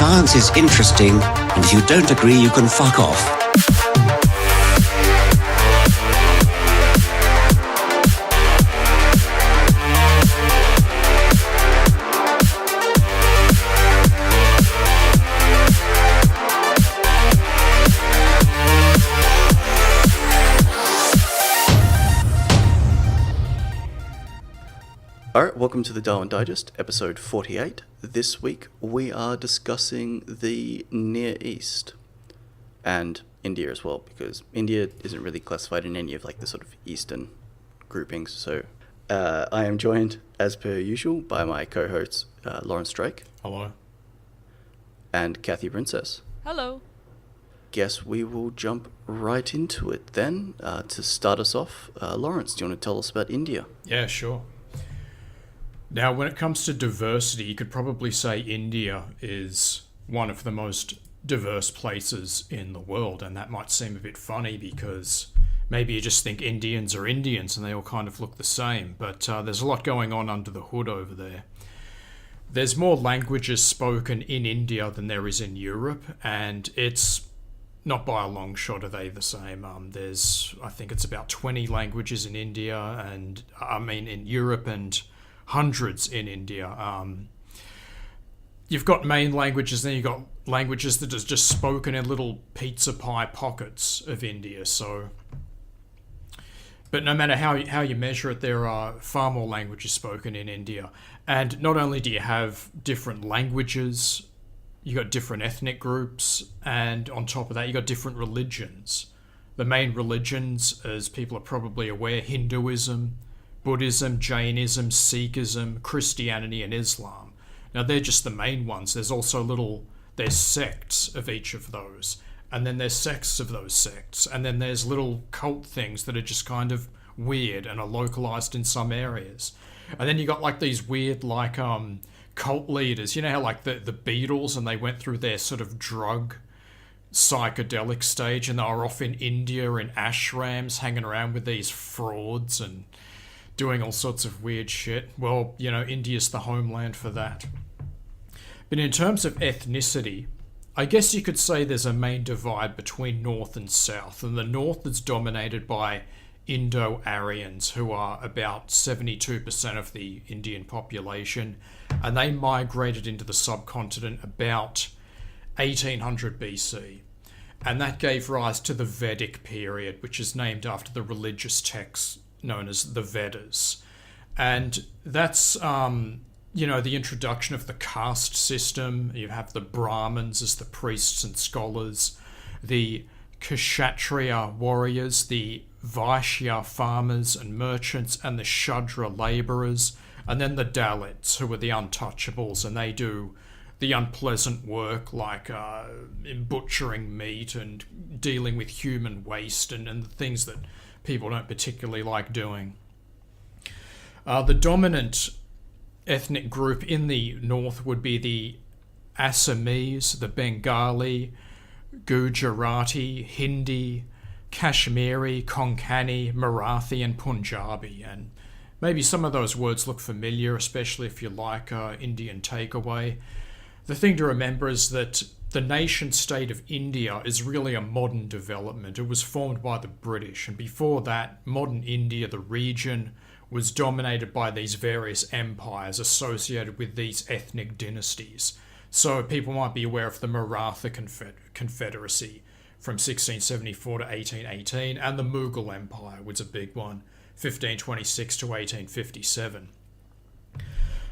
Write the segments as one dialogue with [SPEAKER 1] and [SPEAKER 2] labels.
[SPEAKER 1] Science is interesting, and if you don't agree, you can fuck off.
[SPEAKER 2] Alright, welcome to the Darwin Digest, episode 48. This week we are discussing the Near East and India as well, because India isn't really classified in any of like the sort of Eastern groupings. So I am joined, as per usual, by my co-hosts Lawrence Drake.
[SPEAKER 3] Hello.
[SPEAKER 2] And Kathy Princess.
[SPEAKER 4] Hello.
[SPEAKER 2] Guess we will jump right into it then. To start us off, Lawrence, do you want to tell us about India?
[SPEAKER 3] Yeah, sure. Now, when it comes to diversity, you could probably say India is one of the most diverse places in the world, and that might seem a bit funny because maybe you just think Indians are Indians and they all kind of look the same, but there's a lot going on under the hood over there. There's more languages spoken in India than there is in Europe, and it's not by a long shot are they the same. I think it's about 20 languages in India, and in Europe, and hundreds in India. You've got main languages, then you've got languages that are just spoken in little pizza pie pockets of India. But no matter how you measure it, there are far more languages spoken in India. And not only do you have different languages, you've got different ethnic groups, and on top of that, you've got different religions. The main religions, as people are probably aware, Hinduism, Buddhism, Jainism, Sikhism, Christianity, and Islam. Now, they're just the main ones. There's also there's sects of each of those. And then there's sects of those sects. And then there's little cult things that are just kind of weird and are localized in some areas. And then you got like these weird cult leaders. You know how like the Beatles, and they went through their sort of drug psychedelic stage, and they were off in India in ashrams hanging around with these frauds and doing all sorts of weird shit. Well, India's the homeland for that. But in terms of ethnicity, I guess you could say there's a main divide between North and South. And the North is dominated by Indo-Aryans, who are about 72% of the Indian population. And they migrated into the subcontinent about 1800 BC. And that gave rise to the Vedic period, which is named after the religious texts known as the Vedas. And that's, the introduction of the caste system. You have the Brahmins as the priests and scholars, the Kshatriya warriors, the Vaishya farmers and merchants, and the Shudra labourers, and then the Dalits, who are the untouchables, and they do the unpleasant work like in butchering meat and dealing with human waste and the things that people don't particularly like doing. The dominant ethnic group in the north would be the Assamese, the Bengali, Gujarati, Hindi, Kashmiri, Konkani, Marathi, and Punjabi. And maybe some of those words look familiar, especially if you like Indian takeaway. The thing to remember is that the nation-state of India is really a modern development. It was formed by the British, and before that, modern India, the region, was dominated by these various empires associated with these ethnic dynasties. So people might be aware of the Maratha Confederacy from 1674 to 1818, and the Mughal Empire was a big one, 1526 to 1857.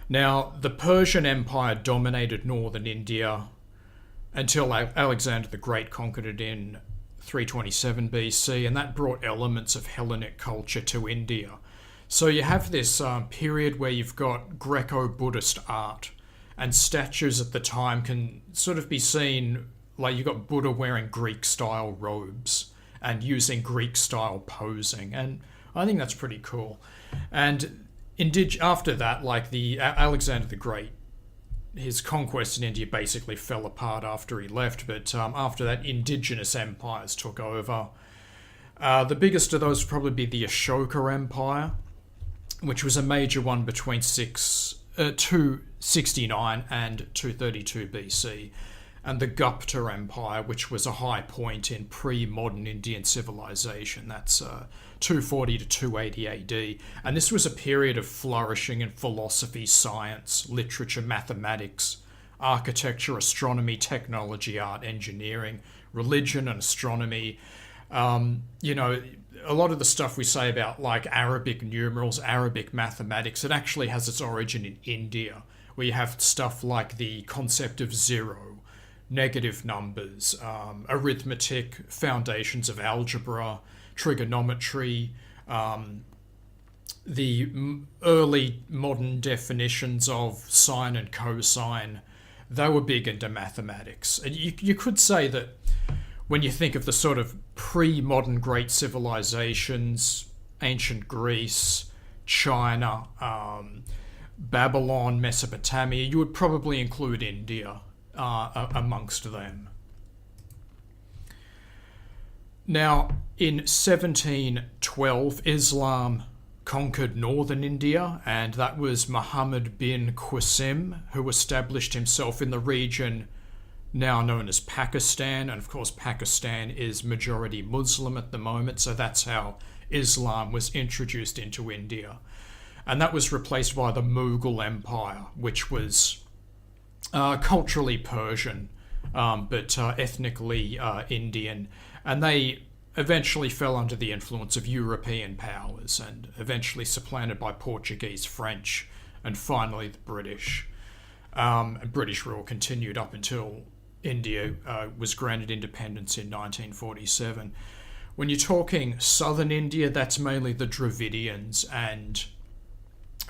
[SPEAKER 3] Now, the Persian Empire dominated northern India until Alexander the Great conquered it in 327 BC, and that brought elements of Hellenic culture to India. So you have this period where you've got Greco-Buddhist art, and statues at the time can sort of be seen, like you've got Buddha wearing Greek-style robes and using Greek-style posing, and I think that's pretty cool. And after that, like the Alexander the Great, his conquest in India basically fell apart after he left, but after that, indigenous empires took over. The biggest of those would probably be the Ashoka Empire, which was a major one between 269 and 232 BC. and the Gupta Empire, which was a high point in pre-modern Indian civilization. That's 240 to 280 AD. And this was a period of flourishing in philosophy, science, literature, mathematics, architecture, astronomy, technology, art, engineering, religion, and astronomy. You know, a lot of the stuff we say about like Arabic numerals, Arabic mathematics, it actually has its origin in India, where you have stuff like the concept of zero, negative numbers, arithmetic, foundations of algebra, trigonometry, the early modern definitions of sine and cosine. They were big into mathematics. And you could say that when you think of the sort of pre-modern great civilizations, ancient Greece, China, Babylon, Mesopotamia, you would probably include India amongst them. Now, in 1712, Islam conquered northern India, and that was Muhammad bin Qasim, who established himself in the region now known as Pakistan. And of course, Pakistan is majority Muslim at the moment, so that's how Islam was introduced into India. And that was replaced by the Mughal Empire, which was culturally Persian, but ethnically Indian. And they eventually fell under the influence of European powers and eventually supplanted by Portuguese, French, and finally the British. And British rule continued up until India was granted independence in 1947. When you're talking southern India, that's mainly the Dravidians, and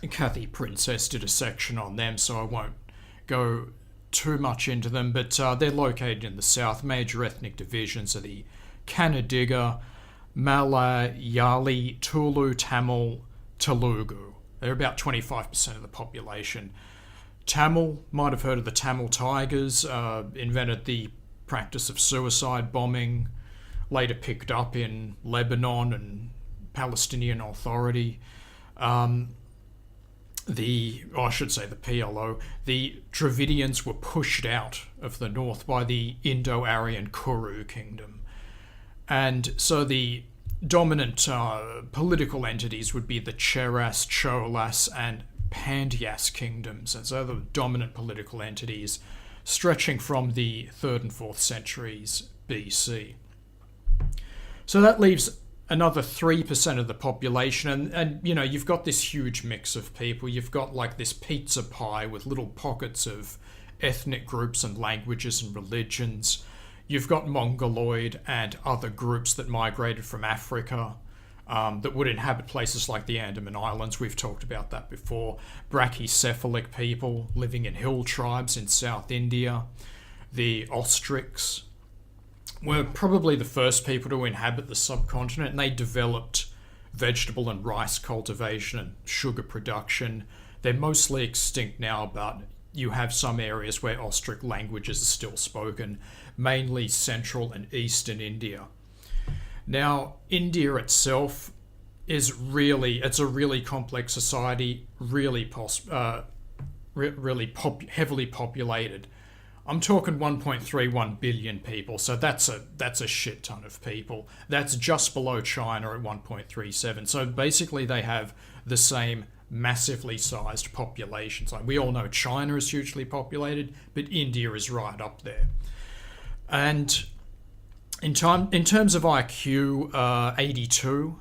[SPEAKER 3] Kathy Princess did a section on them, so I won't go too much into them, but they're located in the south. Major ethnic divisions are the Kannadiga, Malayali, Tulu, Tamil, Telugu. They're about 25% of the population. Tamil, might have heard of the Tamil Tigers, invented the practice of suicide bombing, later picked up in Lebanon and Palestinian Authority. The PLO, the Dravidians were pushed out of the north by the Indo-Aryan Kuru kingdom. And so the dominant political entities would be the Cheras, Cholas, and Pandyas kingdoms. And so the dominant political entities stretching from the 3rd and 4th centuries BC. So that leaves another 3% of the population, and you know, you've got this huge mix of people. You've got like this pizza pie with little pockets of ethnic groups and languages and religions. You've got Mongoloid and other groups that migrated from Africa that would inhabit places like the Andaman Islands. We've talked about that before. Brachycephalic people living in hill tribes in South India. The Ostrics were probably the first people to inhabit the subcontinent, and they developed vegetable and rice cultivation and sugar production. They're mostly extinct now, but you have some areas where Ostric languages are still spoken, mainly central and eastern India. Now, India itself is it's a really complex society, heavily populated. I'm talking 1.31 billion people, so that's a shit ton of people. That's just below China at 1.37. So basically they have the same massively sized populations. Like we all know China is hugely populated, but India is right up there. And in terms of IQ, 82,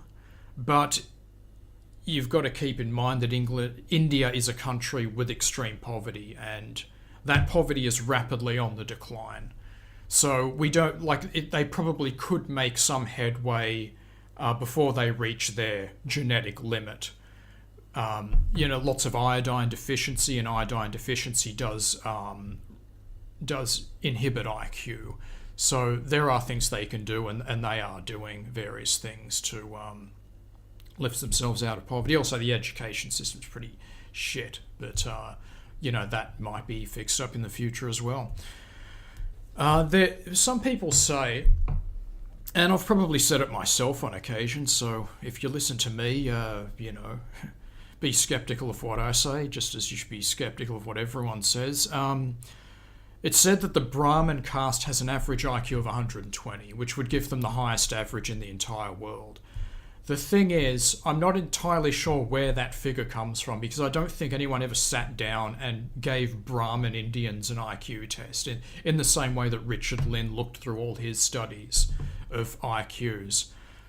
[SPEAKER 3] but you've got to keep in mind that India is a country with extreme poverty, and that poverty is rapidly on the decline. So we don't they probably could make some headway before they reach their genetic limit. Lots of iodine deficiency, and iodine deficiency does inhibit IQ. So there are things they can do, and they are doing various things to lift themselves out of poverty. Also, the education system's pretty shit, but that might be fixed up in the future as well. Some people say, and I've probably said it myself on occasion, so if you listen to me, be skeptical of what I say, just as you should be skeptical of what everyone says. It's said that the Brahmin caste has an average IQ of 120, which would give them the highest average in the entire world. The thing is, I'm not entirely sure where that figure comes from, because I don't think anyone ever sat down and gave Brahmin Indians an IQ test in the same way that Richard Lynn looked through all his studies of IQs.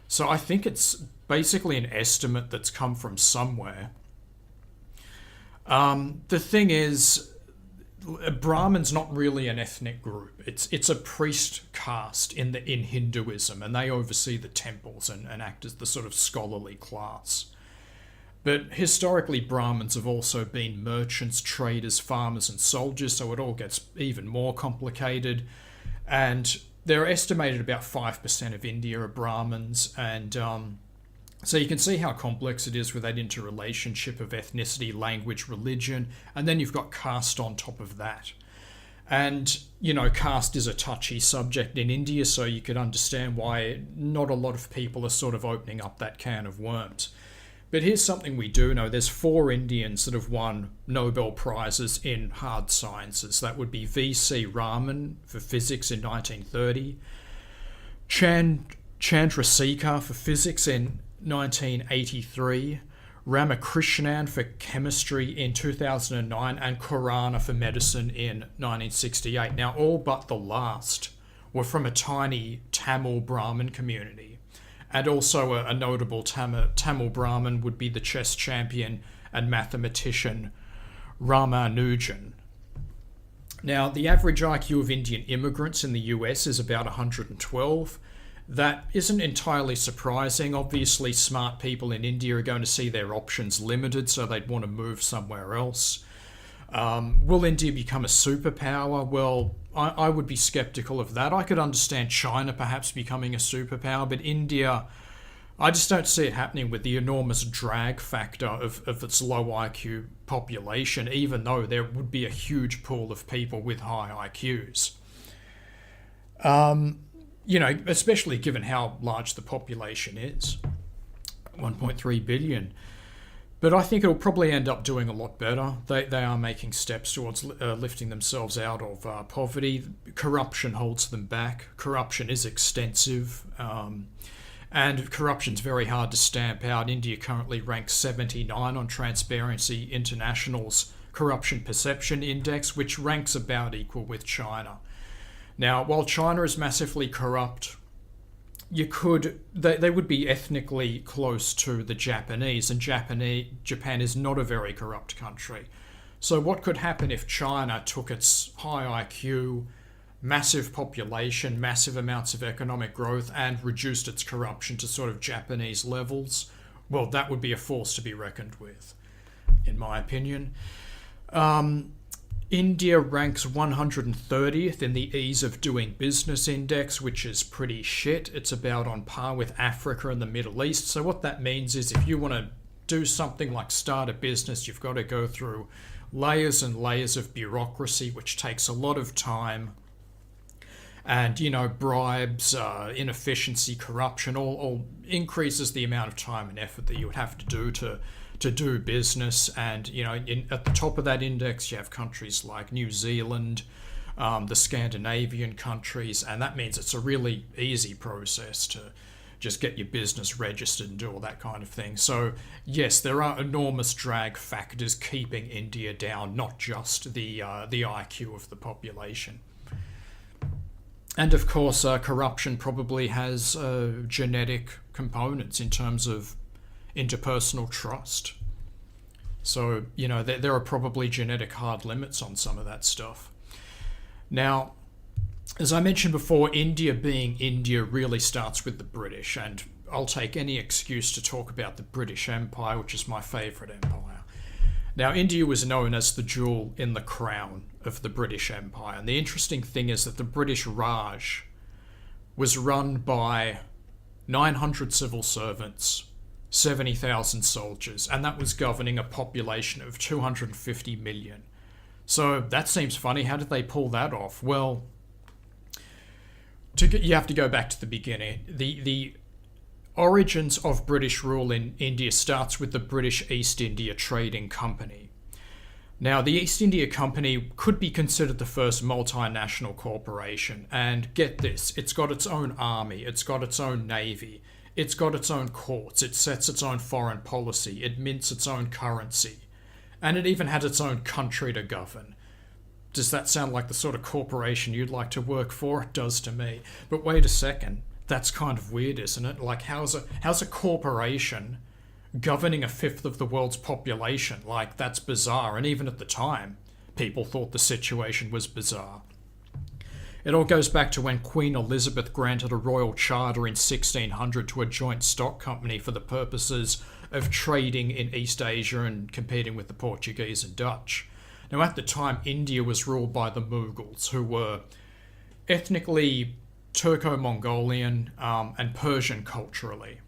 [SPEAKER 3] So I think it's basically an estimate that's come from somewhere. The thing is, Brahmin's not really an ethnic group. It's a priest caste in Hinduism, and they oversee the temples and act as the sort of scholarly class. But historically, Brahmins have also been merchants, traders, farmers, and soldiers, so it all gets even more complicated. And they're estimated about 5% of India are Brahmins, and so you can see how complex it is with that interrelationship of ethnicity, language, religion, and then you've got caste on top of that. And, caste is a touchy subject in India, so you could understand why not a lot of people are sort of opening up that can of worms. But here's something we do know. There's 4 Indians that have won Nobel Prizes in hard sciences. That would be V.C. Raman for physics in 1930, Chandrasekhar for physics in 1983, Ramakrishnan for chemistry in 2009, and Khurana for medicine in 1968. Now, all but the last were from a tiny Tamil Brahmin community. And also a notable Tamil Brahmin would be the chess champion and mathematician Ramanujan. Now, the average IQ of Indian immigrants in the US is about 112. That isn't entirely surprising. Obviously, smart people in India are going to see their options limited, so they'd want to move somewhere else. Will India become a superpower? Well, I would be skeptical of that. I could understand China perhaps becoming a superpower, but India, I just don't see it happening with the enormous drag factor of its low IQ population, even though there would be a huge pool of people with high IQs. Especially given how large the population is, 1.3 billion. But I think it'll probably end up doing a lot better. They are making steps towards lifting themselves out of poverty. Corruption holds them back. Corruption is extensive. And corruption's very hard to stamp out. India currently ranks 79 on Transparency International's Corruption Perception Index, which ranks about equal with China. Now, while China is massively corrupt, they would be ethnically close to the Japanese, and Japan is not a very corrupt country. So what could happen if China took its high IQ, massive population, massive amounts of economic growth, and reduced its corruption to sort of Japanese levels? Well, that would be a force to be reckoned with, in my opinion. India ranks 130th in the Ease of Doing Business Index, which is pretty shit. It's about on par with Africa and the Middle East. So what that means is if you want to do something like start a business, you've got to go through layers and layers of bureaucracy, which takes a lot of time. And, bribes, inefficiency, corruption, all increases the amount of time and effort that you would have to do to do business. And at the top of that index you have countries like New Zealand, the Scandinavian countries, and that means it's a really easy process to just get your business registered and do all that kind of thing. So yes, there are enormous drag factors keeping India down, not just the IQ of the population. And of course, corruption probably has genetic components in terms of interpersonal trust. So, there are probably genetic hard limits on some of that stuff. Now, as I mentioned before, India being India really starts with the British, and I'll take any excuse to talk about the British Empire, which is my favourite empire. Now, India was known as the jewel in the crown of the British Empire, and the interesting thing is that the British Raj was run by 900 civil servants, 70,000 soldiers, and that was governing a population of 250 million. So that seems funny. How did they pull that off? Well, you have to go back to the beginning. The origins of British rule in India starts with the British East India Trading Company. Now, the East India Company could be considered the first multinational corporation, and get this, it's got its own army, it's got its own navy, it's got its own courts, it sets its own foreign policy, it mints its own currency, and it even had its own country to govern. Does that sound like the sort of corporation you'd like to work for? It does to me. But wait a second, that's kind of weird, isn't it? Like, how's a corporation governing a fifth of the world's population? Like, that's bizarre, and even at the time, people thought the situation was bizarre. It all goes back to when Queen Elizabeth granted a royal charter in 1600 to a joint stock company for the purposes of trading in East Asia and competing with the Portuguese and Dutch. Now, at the time, India was ruled by the Mughals, who were ethnically Turco-Mongolian and Persian culturally.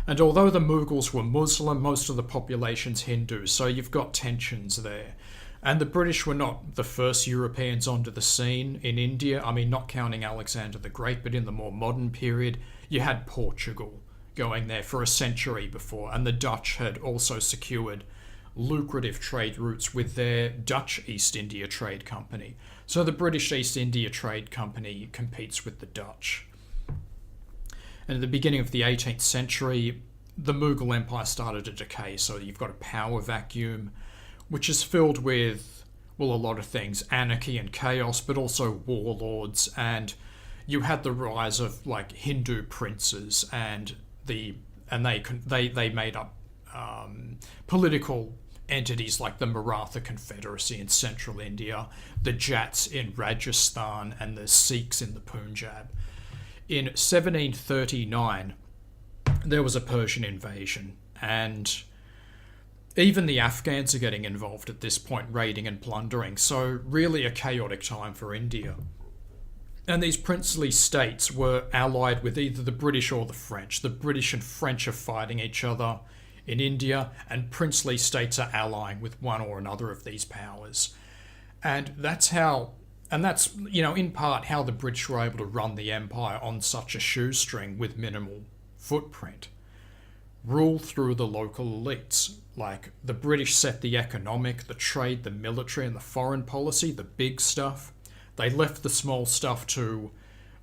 [SPEAKER 3] And although the Mughals were Muslim, most of the population's Hindu, so you've got tensions there. And the British were not the first Europeans onto the scene in India. I mean, not counting Alexander the Great, but in the more modern period, you had Portugal going there for a century before, and the Dutch had also secured lucrative trade routes with their Dutch East India Trade Company. So the British East India Trade Company competes with the Dutch. And at the beginning of the 18th century, the Mughal Empire started to decay, so you've got a power vacuum, which is filled with, well, a lot of things, anarchy and chaos, but also warlords, and you had the rise of, like, Hindu princes, and they made up political entities like the Maratha Confederacy in central India, the Jats in Rajasthan, and the Sikhs in the Punjab. In 1739, there was a Persian invasion, and even the Afghans are getting involved at this point, raiding and plundering, so really a chaotic time for India. And these princely states were allied with either the British or the French. The British and French are fighting each other in India, and princely states are allying with one or another of these powers. And that's, in part how the British were able to run the empire on such a shoestring with minimal footprint. Rule through the local elites. Like, the British set the economic, the trade, the military, and the foreign policy, the big stuff. They left the small stuff to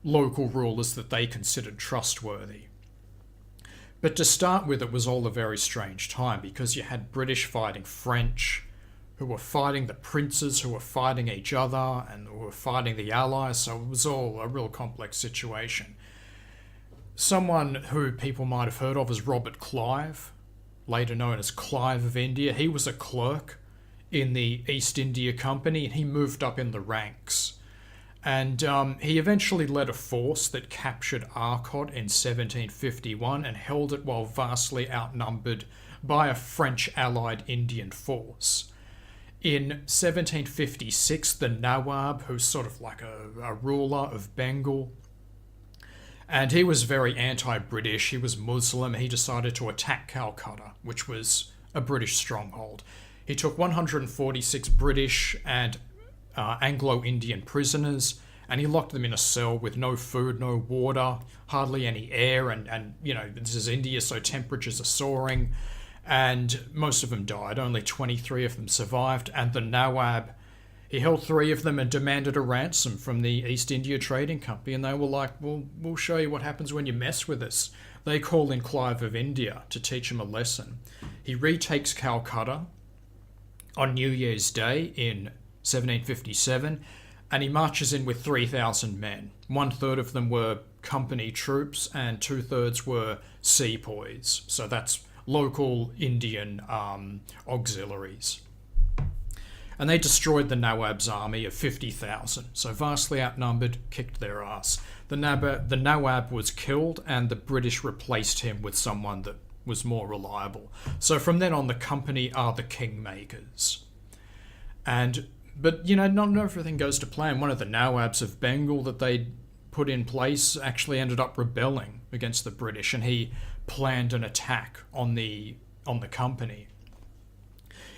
[SPEAKER 3] local rulers that they considered trustworthy. But to start with, it was all a very strange time, because you had British fighting French, who were fighting the princes, who were fighting each other, and who were fighting the Allies, so it was all a real complex situation. Someone who people might have heard of as Robert Clive, later known as Clive of India. He was a clerk in the East India Company, and he moved up in the ranks. And he eventually led a force that captured Arcot in 1751 and held it while vastly outnumbered by a French allied Indian force. In 1756, the Nawab, who's sort of like a ruler of Bengal, and he was very anti-British, he was Muslim, he decided to attack Calcutta, which was a British stronghold. He took 146 British and Anglo-Indian prisoners, and he locked them in a cell with no food, no water, hardly any air, and this is India, so temperatures are soaring, and most of them died. Only 23 of them survived, and the Nawab, he held 3 of them and demanded a ransom from the East India Trading Company, and they were like, well, we'll show you what happens when you mess with us. They call in Clive of India to teach him a lesson. He retakes Calcutta on New Year's Day in 1757, and he marches in with 3,000 men. 1/3 of them were company troops, and 2/3 were sepoys. So that's local Indian auxiliaries. And they destroyed the Nawab's army of 50,000. So vastly outnumbered, kicked their ass. The Nawab was killed, and the British replaced him with someone that was more reliable. So from then on, the company are the kingmakers. But not everything goes to plan. One of the Nawabs of Bengal that they put in place actually ended up rebelling against the British, and he planned an attack on the company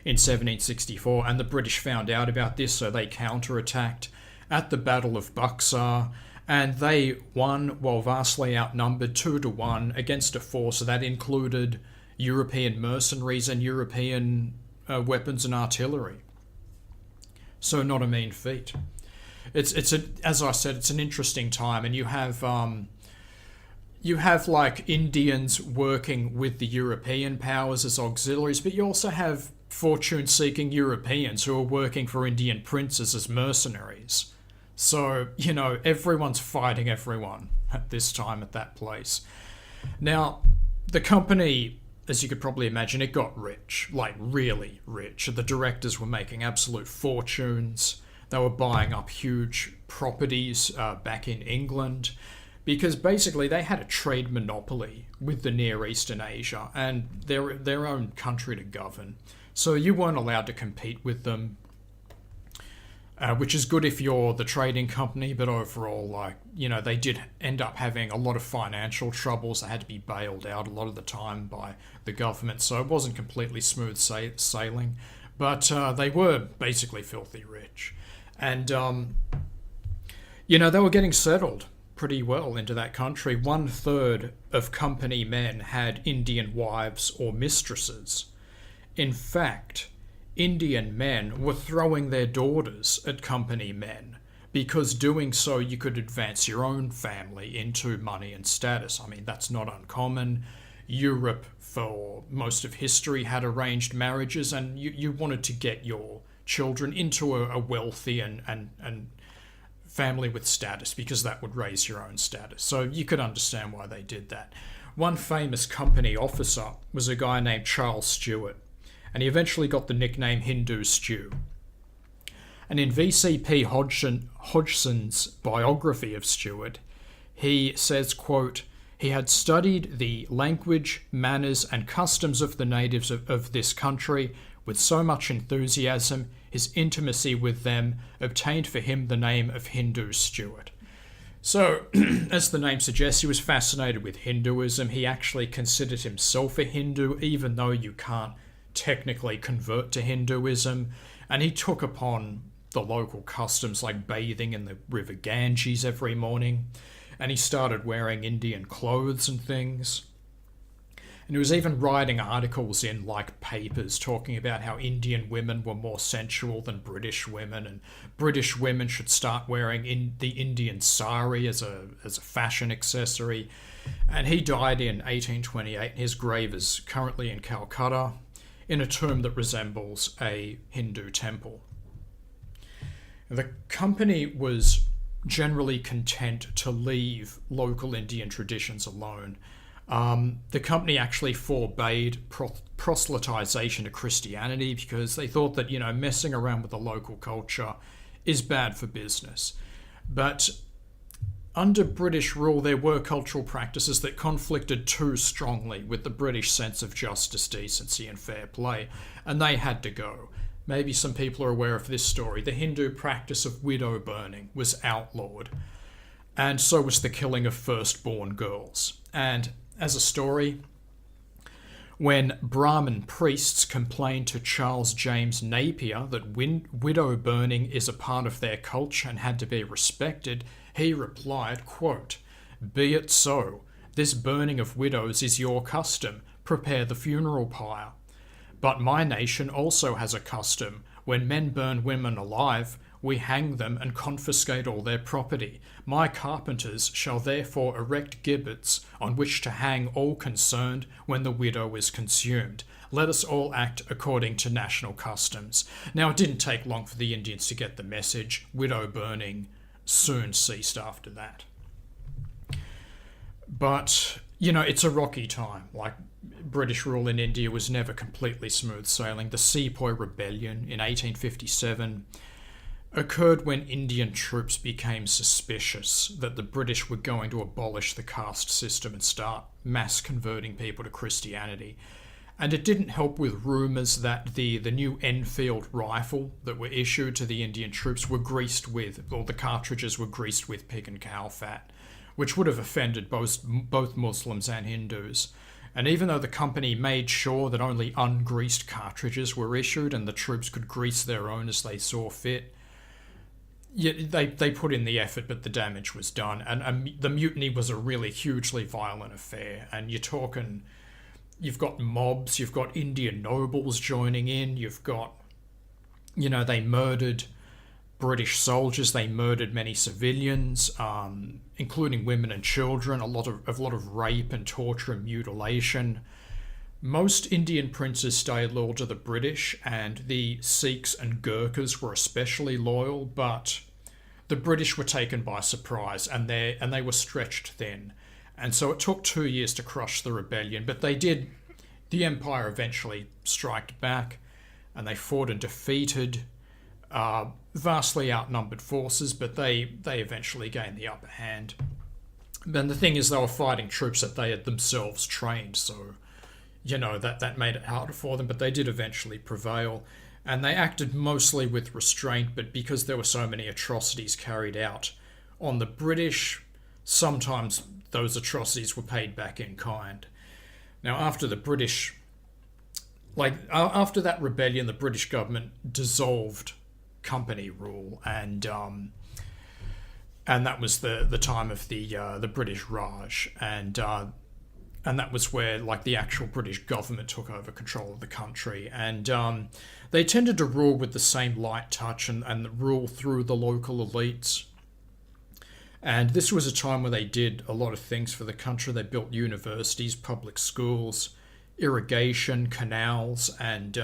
[SPEAKER 3] in 1764, and the British found out about this, so they counterattacked at the Battle of Buxar, and they won while vastly outnumbered 2-1 against a force that included European mercenaries and European weapons and artillery. So not a mean feat. As I said, it's an interesting time, and you have like Indians working with the European powers as auxiliaries, but you also have fortune-seeking Europeans who are working for Indian princes as mercenaries. So, everyone's fighting everyone at this time at that place. Now, the company, as you could probably imagine, it got rich, like really rich. The directors were making absolute fortunes. They were buying up huge properties back in England, because basically they had a trade monopoly with the Near East and Asia, and their own country to govern. So you weren't allowed to compete with them, which is good if you're the trading company, but overall, they did end up having a lot of financial troubles. They had to be bailed out a lot of the time by the government, so it wasn't completely smooth sailing, but they were basically filthy rich. And, they were getting settled pretty well into that country. 1/3 of company men had Indian wives or mistresses. In fact, Indian men were throwing their daughters at company men, because doing so you could advance your own family into money and status. I mean, that's not uncommon. Europe, for most of history, had arranged marriages, and you wanted to get your children into a wealthy and family with status, because that would raise your own status. So you could understand why they did that. One famous company officer was a guy named Charles Stewart, and he eventually got the nickname Hindu Stew. And in VCP Hodgson's biography of Stewart, he says, quote, "He had studied the language, manners, and customs of the natives of this country with so much enthusiasm, his intimacy with them obtained for him the name of Hindu Stewart." So, as the name suggests, he was fascinated with Hinduism. He actually considered himself a Hindu, even though you can't technically convert to Hinduism. And he took upon the local customs, like bathing in the river Ganges every morning. And he started wearing Indian clothes and things. And he was even writing articles in papers talking about how Indian women were more sensual than British women, and British women should start wearing the Indian sari as a fashion accessory. And he died in 1828. His grave is currently in Calcutta, in a tomb that resembles a Hindu temple. The company was generally content to leave local Indian traditions alone. The company actually forbade proselytization to Christianity, because they thought that, messing around with the local culture is bad for business. But under British rule, there were cultural practices that conflicted too strongly with the British sense of justice, decency, and fair play, and they had to go. Maybe some people are aware of this story. The Hindu practice of widow burning was outlawed, and so was the killing of firstborn girls. And as a story, when Brahmin priests complained to Charles James Napier that widow burning is a part of their culture and had to be respected, he replied, quote, "Be it so. This burning of widows is your custom. Prepare the funeral pyre. But my nation also has a custom. When men burn women alive, we hang them and confiscate all their property. My carpenters shall therefore erect gibbets on which to hang all concerned when the widow is consumed. Let us all act according to national customs." Now, it didn't take long for the Indians to get the message. Widow burning soon ceased after that. But, it's a rocky time. British rule in India was never completely smooth sailing. The Sepoy Rebellion in 1857 occurred when Indian troops became suspicious that the British were going to abolish the caste system and start mass converting people to Christianity. And it didn't help with rumours that the new Enfield rifle that were issued to the Indian troops were greased with, or the cartridges were greased with pig and cow fat, which would have offended both Muslims and Hindus. And even though the company made sure that only ungreased cartridges were issued and the troops could grease their own as they saw fit, they put in the effort, but the damage was done. And the mutiny was a really hugely violent affair. And you're talking you've got mobs, you've got Indian nobles joining in, you've got, they murdered British soldiers, they murdered many civilians, including women and children, a lot of rape and torture and mutilation. Most Indian princes stayed loyal to the British, and the Sikhs and Gurkhas were especially loyal, but the British were taken by surprise, and they were stretched thin. And so it took 2 years to crush the rebellion, but the empire eventually struck back, and they fought and defeated vastly outnumbered forces, but they eventually gained the upper hand. And the thing is, they were fighting troops that they had themselves trained, so that made it harder for them, but they did eventually prevail. And they acted mostly with restraint, but because there were so many atrocities carried out on the British, sometimes those atrocities were paid back in kind. Now, after the British, after that rebellion, the British government dissolved company rule, and that was the time of the British Raj, and that was where the actual British government took over control of the country, and they tended to rule with the same light touch and rule through the local elites. And this was a time where they did a lot of things for the country. They built universities, public schools, irrigation, canals, and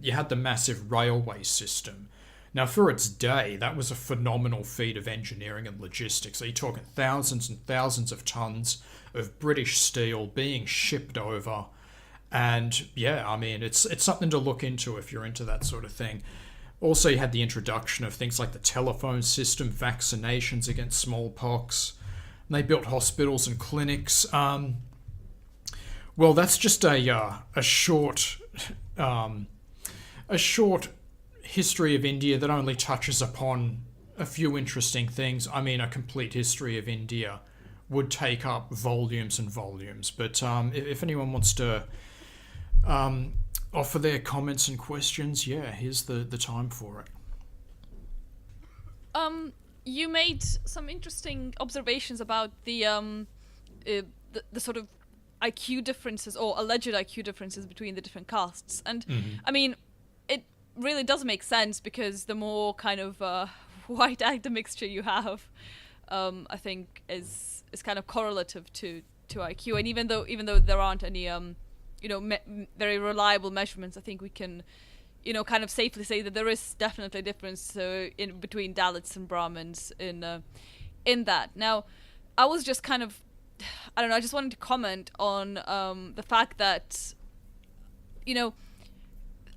[SPEAKER 3] you had the massive railway system. Now, for its day, that was a phenomenal feat of engineering and logistics. So you're talking thousands and thousands of tons of British steel being shipped over. And yeah, I mean, it's something to look into if you're into that sort of thing. Also, you had the introduction of things like the telephone system, vaccinations against smallpox. And they built hospitals and clinics. Well, that's just a short history of India that only touches upon a few interesting things. I mean, a complete history of India would take up volumes and volumes. But if anyone wants to offer their comments and questions, yeah, here's the time for it.
[SPEAKER 4] You made some interesting observations about the sort of IQ differences, or alleged IQ differences between the different castes. And I mean, it really does make sense, because the more kind of white actor mixture you have, I think is kind of correlative to IQ. And even though there aren't any very reliable measurements, I think we can kind of safely say that there is definitely a difference in between Dalits and Brahmins in that. Now, I was just kind of, I don't know, I just wanted to comment on the fact that a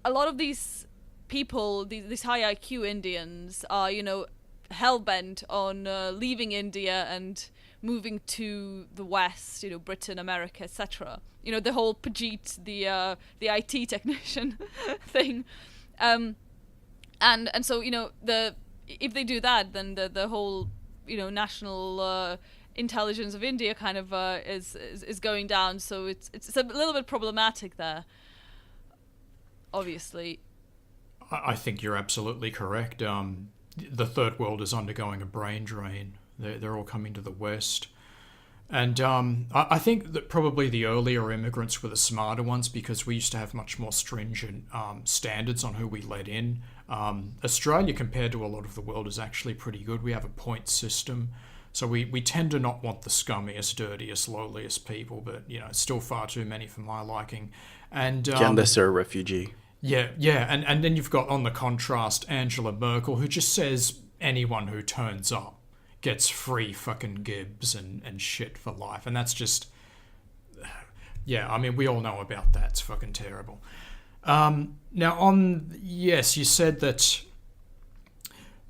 [SPEAKER 4] lot of these people, these high IQ Indians, are hell-bent on leaving India and moving to the West, Britain, America, etc. The whole Pajit, the IT technician thing, and so if they do that, then the whole national intelligence of India kind of is going down. So it's a little bit problematic there, obviously.
[SPEAKER 3] I think you're absolutely correct. The third world is undergoing a brain drain. They're all coming to the West. And I think that probably the earlier immigrants were the smarter ones, because we used to have much more stringent standards on who we let in. Australia, compared to a lot of the world, is actually pretty good. We have a point system. So we tend to not want the scummiest, dirtiest, lowliest people, but, it's still far too many for my liking. And
[SPEAKER 2] unless they're a refugee.
[SPEAKER 3] Yeah, and then you've got, on the contrast, Angela Merkel, who just says anyone who turns up gets free fucking gibs and shit for life. And that's just, yeah, I mean, we all know about that. It's fucking terrible. Now, yes, you said that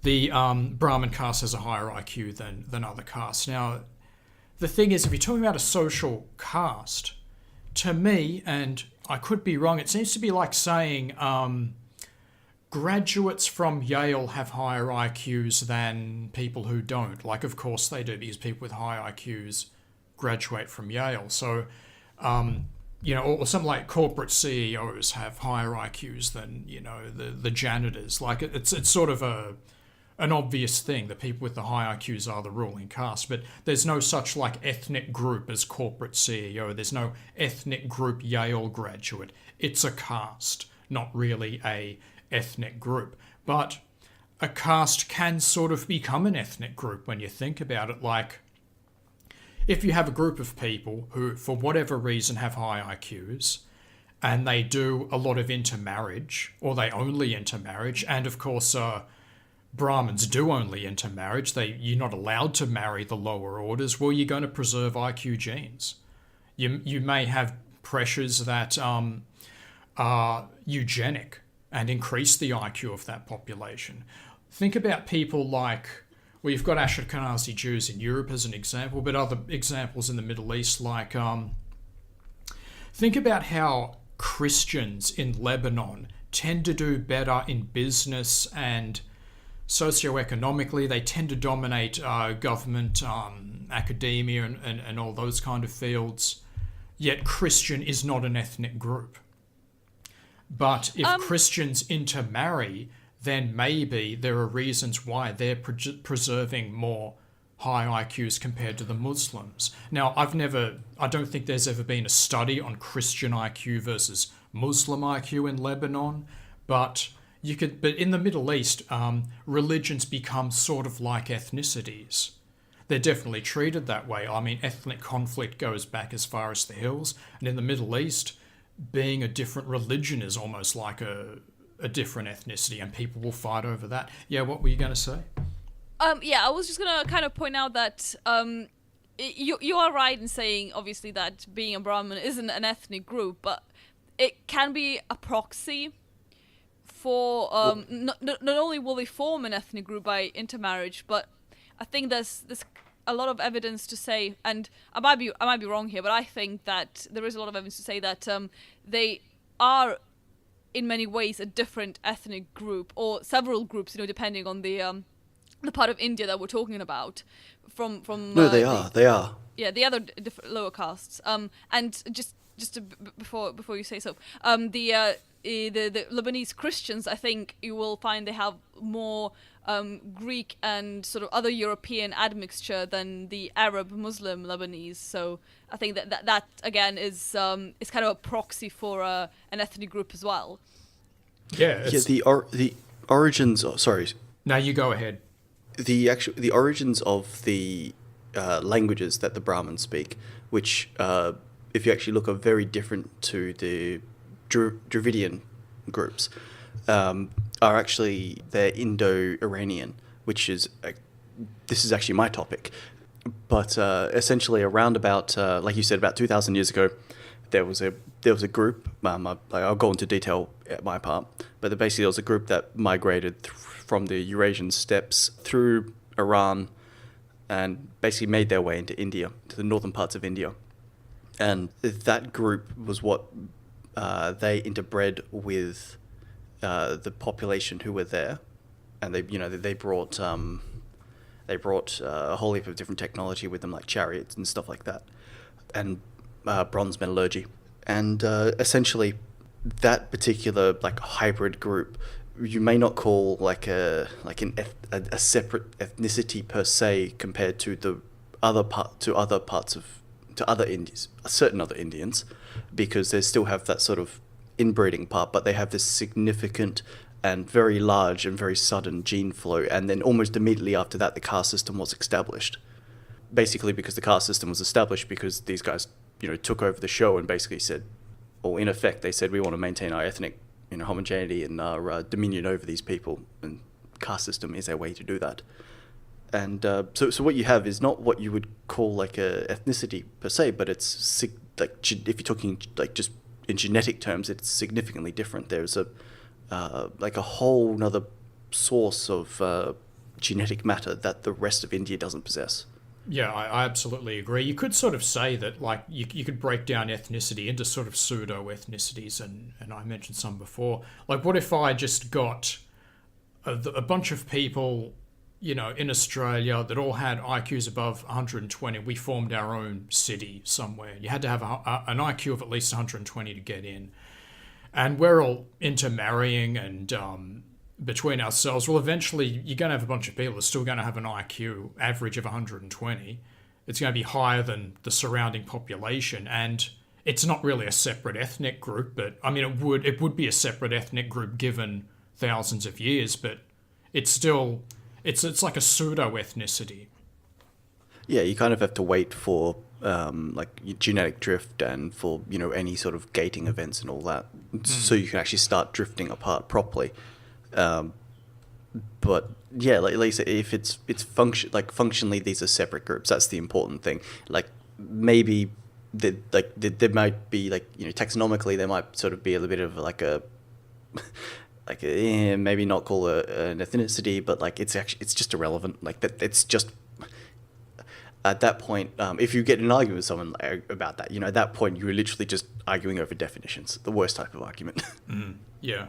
[SPEAKER 3] the Brahmin caste has a higher IQ than other castes. Now, the thing is, if you're talking about a social caste, to me, and I could be wrong, it seems to be like saying graduates from Yale have higher IQs than people who don't. Like, of course they do, because people with high IQs graduate from Yale. So, or something like corporate CEOs have higher IQs than, the janitors. Like, it's sort of a an obvious thing. The people with the high IQs are the ruling caste, but there's no such like ethnic group as corporate CEO. There's no ethnic group Yale graduate. It's a caste, not really a ethnic group. But a caste can sort of become an ethnic group when you think about it. Like, if you have a group of people who, for whatever reason, have high IQs, and they do a lot of intermarriage, or they only intermarriage, and of course, Brahmins do only intermarriage. You're not allowed to marry the lower orders. Well, you're going to preserve IQ genes. You may have pressures that are eugenic and increase the IQ of that population. Think about people like, well, you've got Ashkenazi Jews in Europe as an example, but other examples in the Middle East, like think about how Christians in Lebanon tend to do better in business and socioeconomically. They tend to dominate government, academia, and all those kind of fields. Yet Christian is not an ethnic group. But if Christians intermarry, then maybe there are reasons why they're preserving more high IQs compared to the Muslims. Now, I don't think there's ever been a study on Christian IQ versus Muslim IQ in Lebanon, but in the Middle East, religions become sort of like ethnicities. They're definitely treated that way. I mean, ethnic conflict goes back as far as the hills, and in the Middle East, being a different religion is almost like a different ethnicity, and people will fight over that. Yeah, what were you going to say?
[SPEAKER 4] I was just going to kind of point out that you are right in saying, obviously, that being a Brahmin isn't an ethnic group, but it can be a proxy for not only will they form an ethnic group by intermarriage, but I think there's a lot of evidence to say, and I might be wrong here, but I think that there is a lot of evidence to say that they are in many ways a different ethnic group, or several groups, depending on the part of India that we're talking about. From
[SPEAKER 2] No, they are.
[SPEAKER 4] Yeah, the other different lower castes. And just before you say so, the Lebanese Christians, I think you will find they have more Greek and sort of other European admixture than the Arab Muslim Lebanese. So I think that again is kind of a proxy for an ethnic group as well.
[SPEAKER 3] Yeah.
[SPEAKER 2] The origins. Sorry.
[SPEAKER 3] No, you go ahead.
[SPEAKER 2] The origins of the languages that the Brahmins speak, which if you actually look, are very different to the Dravidian groups, are actually they're Indo-Iranian, which is this is actually my topic. But essentially, around about like you said, about 2,000 years ago, there was a group. I'll go into detail at my part, but basically there was a group that migrated from the Eurasian steppes through Iran, and basically made their way into India, to the northern parts of India, and that group was what they interbred with the population who were there, and they brought a whole heap of different technology with them, like chariots and stuff like that, and bronze metallurgy, and essentially that particular like hybrid group you may not call like a separate ethnicity per se compared to certain other Indians, because they still have that sort of inbreeding part, but they have this significant and very large and very sudden gene flow, and then almost immediately after that the caste system was established. Basically because the caste system was established because these guys, took over the show and basically said, or in effect they said, we want to maintain our ethnic homogeneity and our dominion over these people, and caste system is a way to do that. And so what you have is not what you would call like a ethnicity per se, but it's like if you're talking like just in genetic terms, it's significantly different. There's a whole nother source of genetic matter that the rest of India doesn't possess.
[SPEAKER 3] Yeah, I absolutely agree. You could sort of say that, like, you could break down ethnicity into sort of pseudo-ethnicities, and I mentioned some before. Like, what if I just got a bunch of people, in Australia that all had IQs above 120? We formed our own city somewhere. You had to have an IQ of at least 120 to get in. And we're all intermarrying and between ourselves, well, eventually you're going to have a bunch of people that are still going to have an IQ average of 120. It's going to be higher than the surrounding population, and it's not really a separate ethnic group, but I mean, it would be a separate ethnic group given thousands of years, but it's still it's like a pseudo ethnicity.
[SPEAKER 2] Yeah, you kind of have to wait for like genetic drift and for any sort of gating events and all that, so you can actually start drifting apart properly. But yeah, like you said, if it's functionally these are separate groups. That's the important thing. Like maybe there might be taxonomically there might sort of be a little bit of like a maybe not call an ethnicity, but like it's just irrelevant. Like that, it's just at that point, if you get in an argument with someone about that, at that point you're literally just arguing over definitions. The worst type of argument.
[SPEAKER 3] Yeah.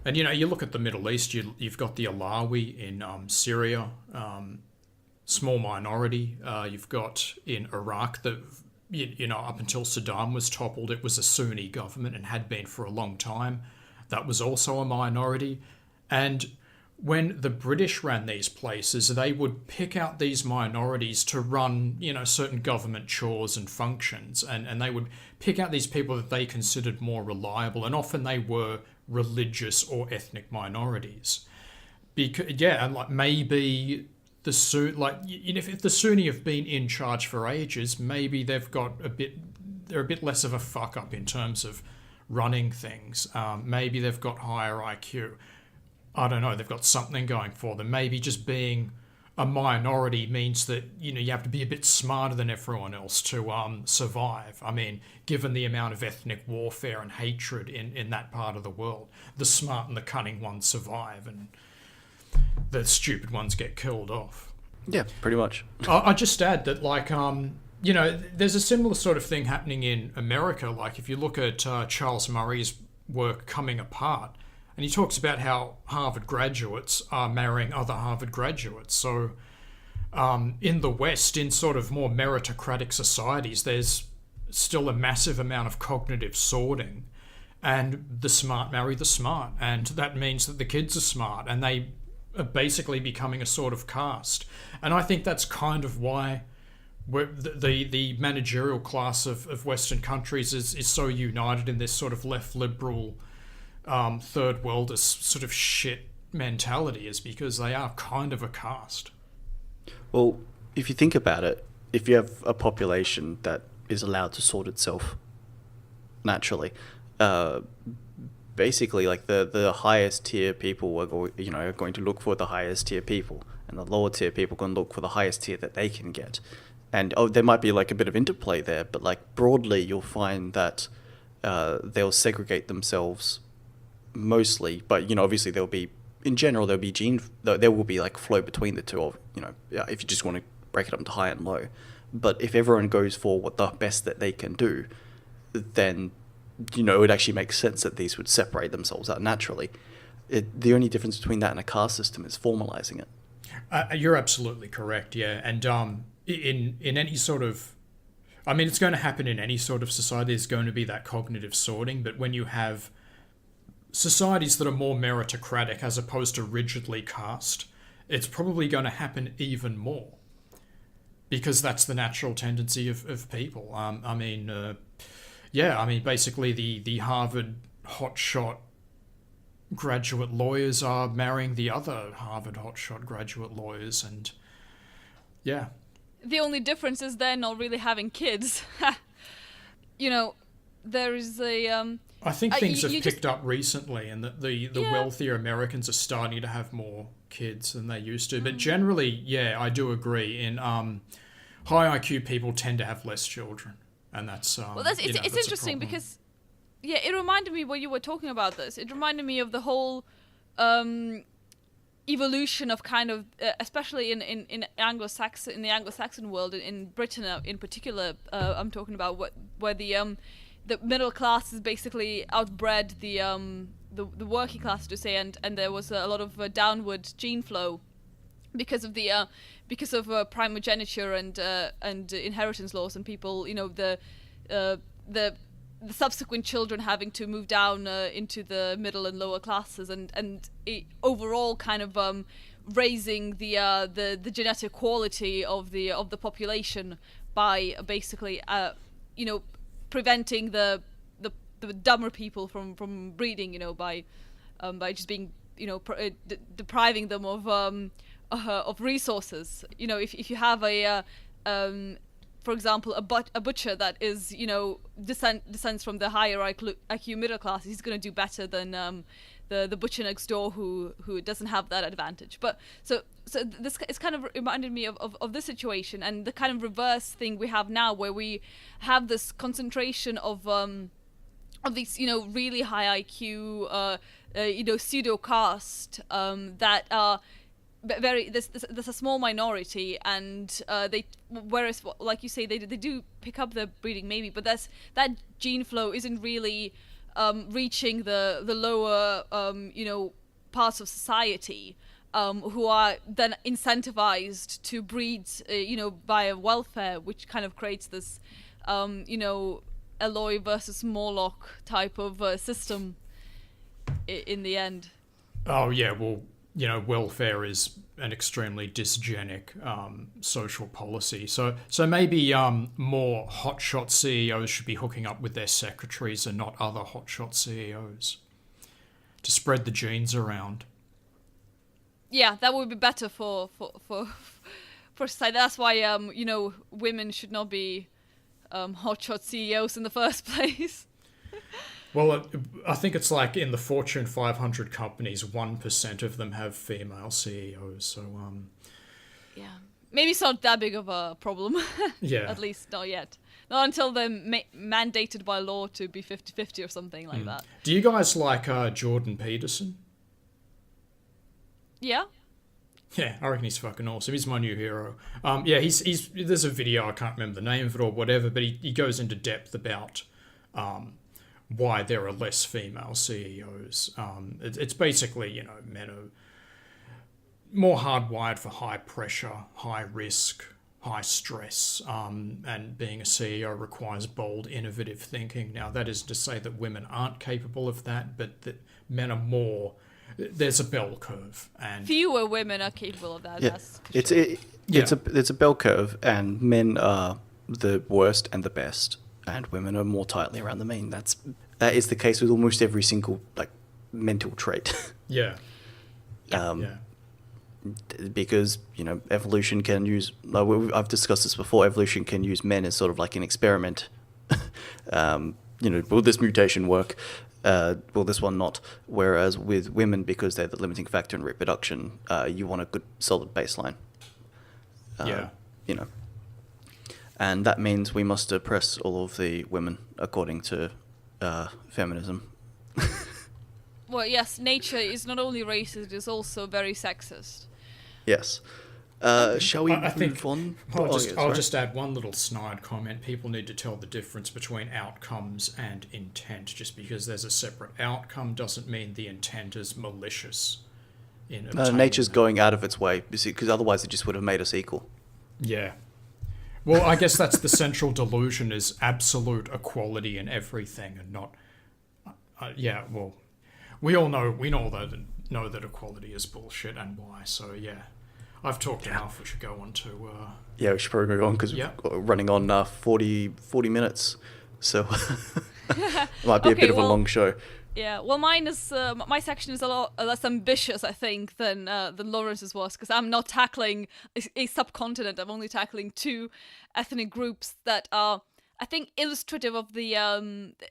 [SPEAKER 3] And you look at the Middle East. You've got the Alawi in Syria, small minority. You've got in Iraq the up until Saddam was toppled, it was a Sunni government and had been for a long time. That was also a minority. And when the British ran these places, they would pick out these minorities to run, certain government chores and functions. And they would pick out these people that they considered more reliable. And often they were religious or ethnic minorities. Because, and like maybe the if the Sunni have been in charge for ages, maybe they're a bit less of a fuck up in terms of running things. Maybe they've got higher IQ. I don't know, they've got something going for them. Maybe just being a minority means that, you have to be a bit smarter than everyone else to survive. I mean, given the amount of ethnic warfare and hatred in that part of the world, the smart and the cunning ones survive and the stupid ones get killed off.
[SPEAKER 2] Yeah, pretty much.
[SPEAKER 3] I just add that, like, there's a similar sort of thing happening in America. Like, if you look at Charles Murray's work Coming Apart, and he talks about how Harvard graduates are marrying other Harvard graduates. So in the West, in sort of more meritocratic societies, there's still a massive amount of cognitive sorting, and the smart marry the smart. And that means that the kids are smart, and they are basically becoming a sort of caste. And I think that's kind of why the managerial class of Western countries is so united in this sort of left liberal third world sort of shit mentality, is because they are kind of a caste.
[SPEAKER 2] Well, if you think about it, if you have a population that is allowed to sort itself naturally, basically like the highest tier people are going to look for the highest tier people, and the lower tier people can look for the highest tier that they can get. And there might be like a bit of interplay there, but like broadly you'll find that they'll segregate themselves mostly, but obviously there will be like flow between the two of if you just want to break it up into high and low. But if everyone goes for what the best that they can do, then it would actually make sense that these would separate themselves out naturally. The only difference between that and a caste system is formalizing it.
[SPEAKER 3] You're absolutely correct, yeah. And in any sort of, I mean, it's going to happen in any sort of society. There's going to be that cognitive sorting, but when you have societies that are more meritocratic as opposed to rigidly caste, it's probably going to happen even more, because that's the natural tendency of people. Basically the Harvard hotshot graduate lawyers are marrying the other Harvard hotshot graduate lawyers, and yeah.
[SPEAKER 4] The only difference is they're not really having kids. There is a...
[SPEAKER 3] I think things have picked up recently, and that the wealthier Americans are starting to have more kids than they used to. But generally, yeah, I do agree. In high IQ people tend to have less children, and that's
[SPEAKER 4] it's interesting because it reminded me when you were talking about this. It reminded me of the whole evolution of kind of, especially in the Anglo-Saxon world, in Britain in particular. I'm talking about where the middle class is basically outbred the working class, to say, and there was a lot of downward gene flow because of primogeniture and inheritance laws, and people, the the subsequent children having to move down into the middle and lower classes, and overall kind of raising the genetic quality of the population by basically preventing the dumber people from breeding, by just being depriving them of resources. If you have for example, a butcher that is, descends from the higher IQ middle class, he's going to do better than the butcher next door who doesn't have that advantage. But so this it's kind of reminded me of this situation, and the kind of reverse thing we have now, where we have this concentration of these really high IQ pseudo caste that are very there's a small minority, and whereas like you say they do pick up the breeding maybe, but that gene flow isn't really reaching the lower parts of society, who are then incentivized to breed via welfare, which kind of creates this Eloi versus Morlock type of system in the end.
[SPEAKER 3] Oh yeah, well, welfare is an extremely dysgenic social policy. So maybe more hotshot CEOs should be hooking up with their secretaries and not other hotshot CEOs to spread the genes around.
[SPEAKER 4] Yeah, that would be better for society. That's why women should not be hotshot CEOs in the first place.
[SPEAKER 3] Well, I think it's like in the Fortune 500 companies, 1% of them have female CEOs. So,
[SPEAKER 4] yeah, maybe it's not that big of a problem.
[SPEAKER 3] Yeah.
[SPEAKER 4] At least not yet. Not until they're mandated by law to be 50-50 or something like that.
[SPEAKER 3] Do you guys like Jordan Peterson?
[SPEAKER 4] Yeah.
[SPEAKER 3] Yeah, I reckon he's fucking awesome. He's my new hero. Yeah, he's there's a video, I can't remember the name of it or whatever, but he goes into depth about why there are less female CEOs. It's basically, men are more hardwired for high pressure, high risk, high stress, and being a CEO requires bold, innovative thinking. Now, that is to say that women aren't capable of that, but that men are more. There's a bell curve, and
[SPEAKER 4] fewer women are capable of that.
[SPEAKER 2] Yeah,
[SPEAKER 4] That's
[SPEAKER 2] it's a bell curve, and men are the worst and the best, and women are more tightly around the mean. That is the case with almost every single mental trait.
[SPEAKER 3] Yeah.
[SPEAKER 2] Because evolution can use. I've discussed this before. Evolution can use men as sort of like an experiment. Will this mutation work? Will this one not? Whereas with women, because they're the limiting factor in reproduction, you want a good solid baseline. And that means we must oppress all of the women according to feminism.
[SPEAKER 4] Well, yes, nature is not only racist, it is also very sexist.
[SPEAKER 2] Yes. Shall we move on?
[SPEAKER 3] I'll just add one little snide comment. People need to tell the difference between outcomes and intent. Just because there's a separate outcome doesn't mean the intent is malicious.
[SPEAKER 2] Nature's going out of its way, because otherwise it just would have made us equal.
[SPEAKER 3] Yeah. Well, I guess that's the central delusion, is absolute equality in everything, and not... well, we know that equality is bullshit, and why, so yeah. I've talked enough. We should go on to...
[SPEAKER 2] Yeah, we should probably move on, because we're running on 40 minutes. So it might be a bit of a long show.
[SPEAKER 4] Yeah, well, mine is my section is a lot less ambitious, I think, than Lawrence's was, because I'm not tackling a subcontinent. I'm only tackling two ethnic groups that are, I think, illustrative of the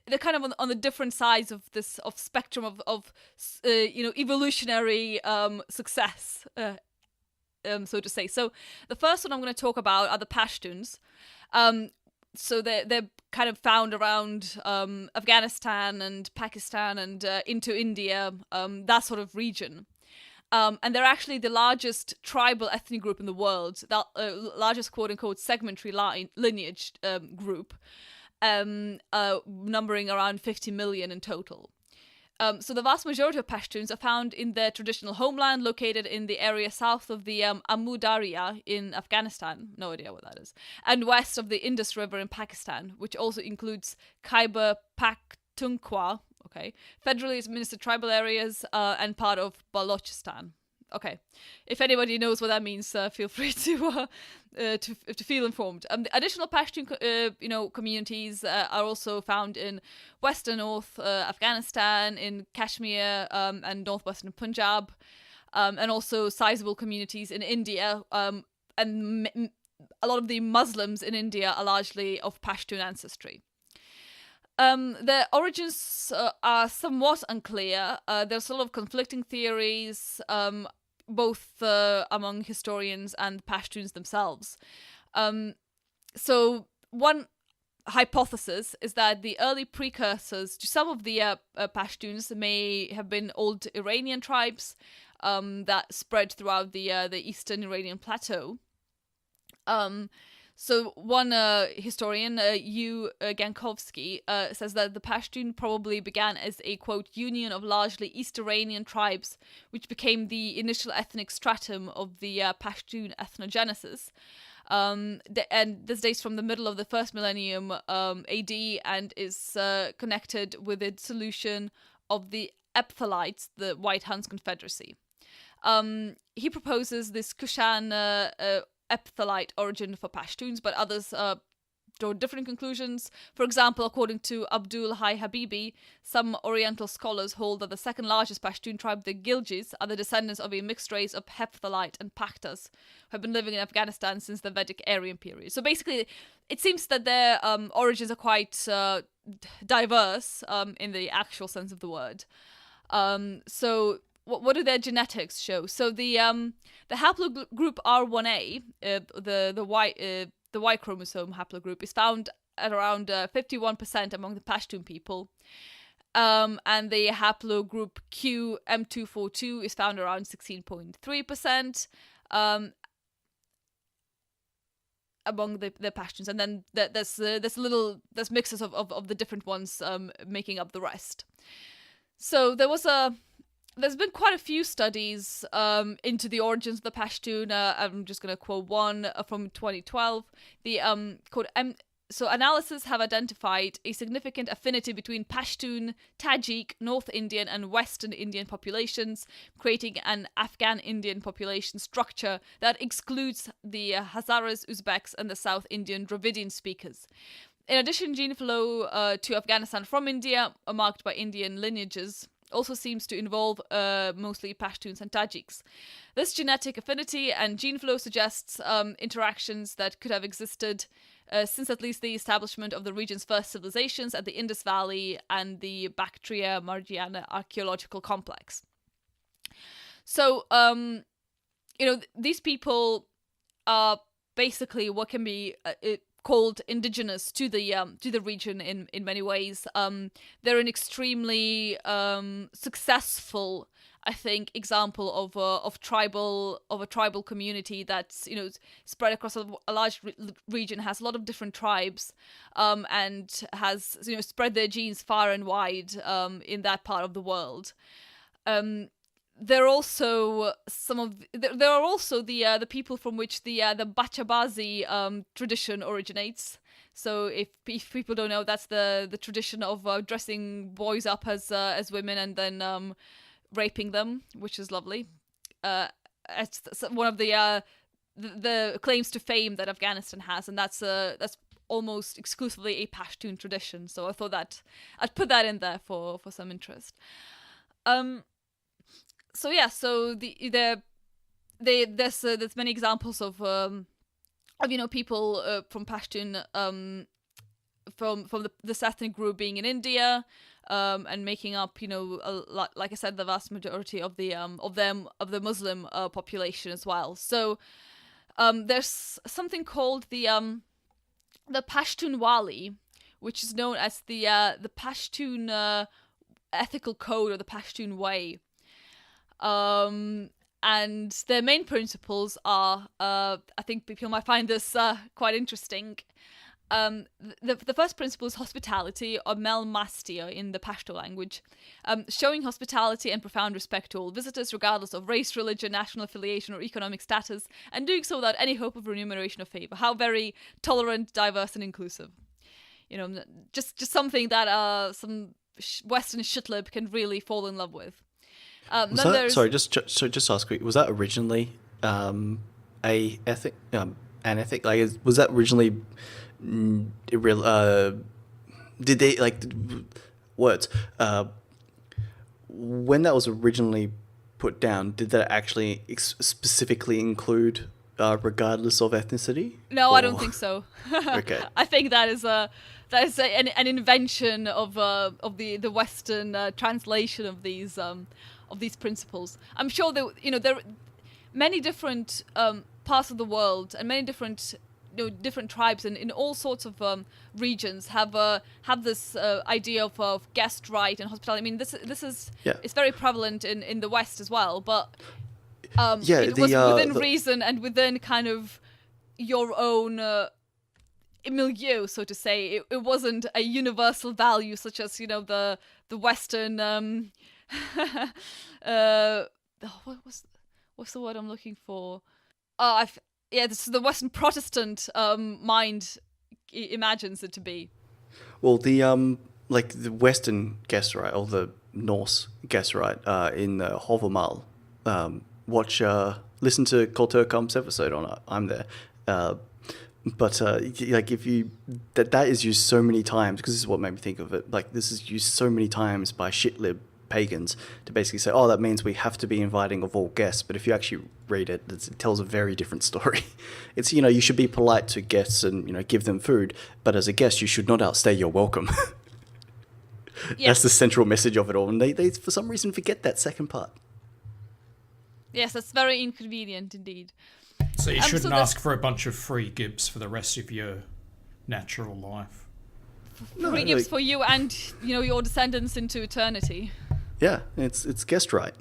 [SPEAKER 4] they're kind of on the different sides of this spectrum of evolutionary success. So to say. So the first one I'm going to talk about are the Pashtuns. So they're kind of found around Afghanistan and Pakistan and into India, that sort of region. And they're actually the largest tribal ethnic group in the world, the largest quote-unquote segmentary lineage group, numbering around 50 million in total. So the vast majority of Pashtuns are found in their traditional homeland, located in the area south of the Amu Darya in Afghanistan, no idea what that is, and west of the Indus River in Pakistan, which also includes Khyber Pakhtunkhwa, okay, federally administered tribal areas, and part of Balochistan. Okay, if anybody knows what that means, feel free to feel informed. The additional Pashtun, communities are also found in western North Afghanistan, in Kashmir, and northwestern Punjab, and also sizable communities in India. And a lot of the Muslims in India are largely of Pashtun ancestry. Their origins are somewhat unclear. There's a lot of conflicting theories, both among historians and Pashtuns themselves. So one hypothesis is that the early precursors to some of the Pashtuns may have been old Iranian tribes that spread throughout the eastern Iranian plateau. So one historian, U. Gankovsky, says that the Pashtun probably began as a, quote, union of largely East Iranian tribes, which became the initial ethnic stratum of the Pashtun ethnogenesis. And this dates from the middle of the first millennium AD and is connected with the dissolution of the Ephthalites, the White Huns Confederacy. He proposes this Kushan Ephthalite origin for Pashtuns, but others draw different conclusions. For example, according to Abdul Hai Habibi, some Oriental scholars hold that the second largest Pashtun tribe, the Gilgis, are the descendants of a mixed race of Hephthalite and Pakhtas, who have been living in Afghanistan since the Vedic Aryan period. So basically, it seems that their origins are quite diverse in the actual sense of the word. So what do their genetics show? So the haplogroup R1a, the Y chromosome haplogroup, is found at around 51% among the Pashtun people, and the haplogroup Q M242 is found around 16.3% among the Pashtuns, and then there's mixes of the different ones making up the rest. So there's been quite a few studies into the origins of the Pashtun. I'm just going to quote one from 2012. So analysis have identified a significant affinity between Pashtun, Tajik, North Indian, and Western Indian populations, creating an Afghan Indian population structure that excludes the Hazaras, Uzbeks, and the South Indian Dravidian speakers. In addition, gene flow to Afghanistan from India, marked by Indian lineages, also seems to involve mostly Pashtuns and Tajiks. This genetic affinity and gene flow suggests interactions that could have existed since at least the establishment of the region's first civilizations at the Indus Valley and the Bactria-Margiana archaeological complex. So, these people are basically what can be called indigenous to the region in many ways. They're an extremely successful, I think, example of a tribal community that's spread across a large region, has a lot of different tribes, and has spread their genes far and wide in that part of the world. There are also the people from which the Bachabazi tradition originates. So if people don't know, that's the tradition of dressing boys up as women and then raping them, which is lovely. It's one of the claims to fame that Afghanistan has, and that's almost exclusively a Pashtun tradition. So I thought that I'd put that in there for some interest. So there's many examples of people from Pashtun from this ethnic group being in India and making up like I said, the vast majority of the Muslim population as well. So there's something called the Pashtun Wali, which is known as the Pashtun ethical code or the Pashtun way. And their main principles are, I think people might find this quite interesting. the first principle is hospitality, or melmastia in the Pashto language, showing hospitality and profound respect to all visitors, regardless of race, religion, national affiliation, or economic status, and doing so without any hope of remuneration or favor. How very tolerant, diverse, and inclusive. Just something that some Western shitlib can really fall in love with.
[SPEAKER 2] Sorry, just ask quick. Was that originally an ethic? Was that originally? Did they words? When that was originally put down, did that actually specifically include regardless of ethnicity?
[SPEAKER 4] No,
[SPEAKER 2] or?
[SPEAKER 4] I don't think so.
[SPEAKER 2] Okay.
[SPEAKER 4] I think that is an invention of the Western translation of these principles. I'm sure that there are many different parts of the world and many different different tribes in all sorts of regions have this idea of guest right and hospitality. I mean, this is it's very prevalent in the West as well, but it was within reason and within kind of your own milieu, so to say. It wasn't a universal value such as the Western what's the word I'm looking for? This is the Western Protestant mind imagines it to be.
[SPEAKER 2] Well, the the Western guest right, or the Norse guest right, in Hovermal. Listen to Kulturkamp's episode on it. I'm there. But if you that is used so many times, because this is what made me think of it. Like, this is used so many times by shitlib pagans to basically say, oh, that means we have to be inviting of all guests. But if you actually read it, it tells a very different story. It's, you should be polite to guests and, give them food. But as a guest, you should not outstay your welcome. Yes. That's the central message of it all. And they for some reason forget that second part.
[SPEAKER 4] Yes, that's very inconvenient indeed.
[SPEAKER 3] So you shouldn't ask for a bunch of free gibs for the rest of your natural life.
[SPEAKER 4] Free gifts for you and, your descendants into eternity.
[SPEAKER 2] Yeah, it's guest right.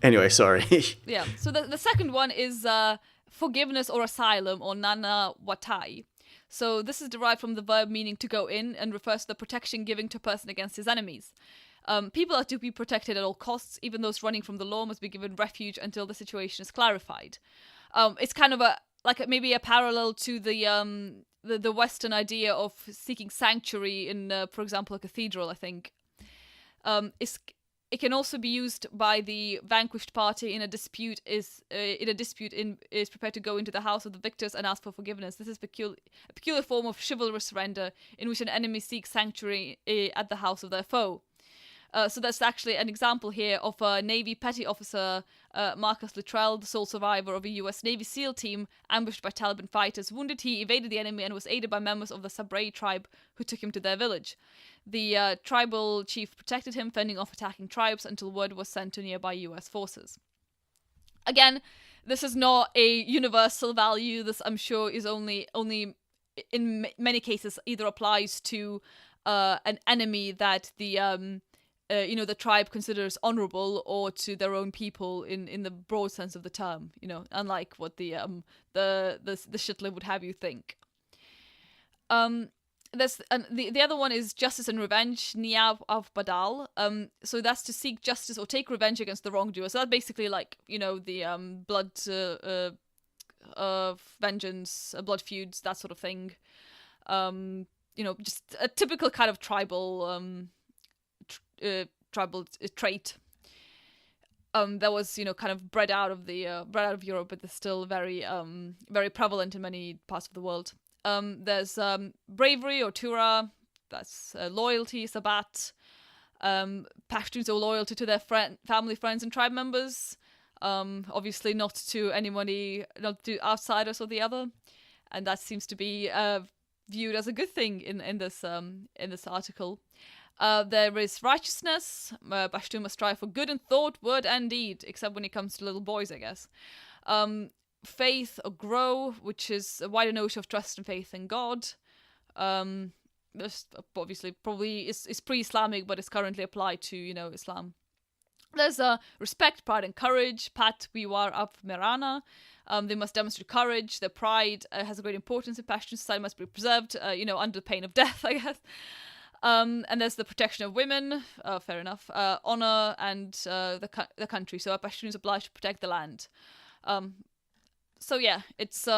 [SPEAKER 2] Anyway, sorry.
[SPEAKER 4] Yeah, so the second one is forgiveness or asylum, or nana watai. So this is derived from the verb meaning to go in and refers to the protection given to a person against his enemies. People are to be protected at all costs. Even those running from the law must be given refuge until the situation is clarified. It's kind of maybe a parallel to the Western idea of seeking sanctuary in, for example, a cathedral. I think it can also be used by the vanquished party in a dispute. Is prepared to go into the house of the victors and ask for forgiveness. This is a peculiar form of chivalrous surrender in which an enemy seeks sanctuary at the house of their foe. So that's actually an example here of a Navy petty officer, Marcus Luttrell, the sole survivor of a US Navy SEAL team ambushed by Taliban fighters. Wounded, he evaded the enemy and was aided by members of the Sabray tribe who took him to their village. The tribal chief protected him, fending off attacking tribes until word was sent to nearby US forces. Again, this is not a universal value. This, I'm sure, is only in many cases either applies to an enemy that the tribe considers honorable, or to their own people in the broad sense of the term, unlike what the shitlib would have you think. The other one is justice and revenge, niyav av badal. So that's to seek justice or take revenge against the wrongdoer. So that's basically the blood vengeance, blood feuds, that sort of thing. Just a typical kind of tribal trait that was kind of bred out of Europe, but is still very very prevalent in many parts of the world. There's bravery or tura, that's loyalty, sabat. Pashtuns owe loyalty to their family, friends, and tribe members. Obviously not to anybody, not to outsiders or the other, and that seems to be viewed as a good thing in this article. There is righteousness. Pashtun must strive for good in thought, word, and deed, except when it comes to little boys, I guess. Faith or grow, which is a wider notion of trust and faith in God. This obviously probably is pre-Islamic, but it's currently applied to Islam. There's respect, pride, and courage. Pat Wiwar Up Mirana. They must demonstrate courage. Their pride has a great importance in Pashtun society, must be preserved, under pain of death, I guess. And there's the protection of women, fair enough. Honor and the country. So a Pashtun is obliged to protect the land. So yeah, it's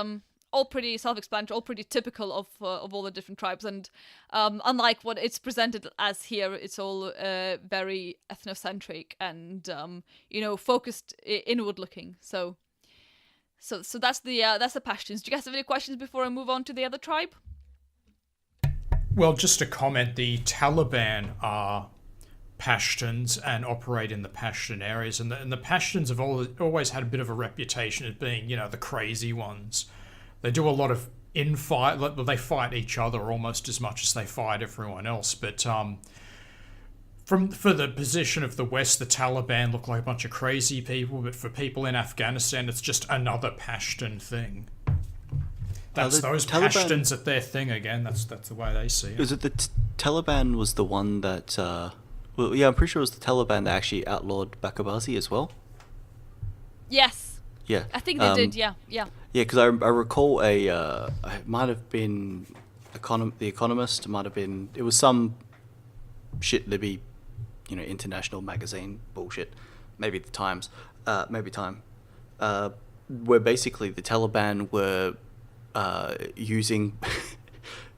[SPEAKER 4] all pretty self-explanatory, all pretty typical of all the different tribes. And unlike what it's presented as here, it's all very ethnocentric and focused inward-looking. So that's the Pashtuns. Do you guys have any questions before I move on to the other tribe?
[SPEAKER 3] Well, just a comment, the Taliban are Pashtuns and operate in the Pashtun areas, and the Pashtuns have always had a bit of a reputation as being, the crazy ones. They do a lot of infight, they fight each other almost as much as they fight everyone else, but for the position of the West, the Taliban look like a bunch of crazy people, but for people in Afghanistan, it's just another Pashtun thing. That's those Taliban, Pashtuns at their thing again. That's the way they see it.
[SPEAKER 2] Is it the Taliban was the one that... I'm pretty sure it was the Taliban that actually outlawed Bakabazi as well.
[SPEAKER 4] Yes.
[SPEAKER 2] Yeah.
[SPEAKER 4] I think they did, yeah.
[SPEAKER 2] Yeah, because I recall it might have been The Economist, it was some shit Libby, international magazine bullshit, maybe the Times, maybe Time, where basically the Taliban were using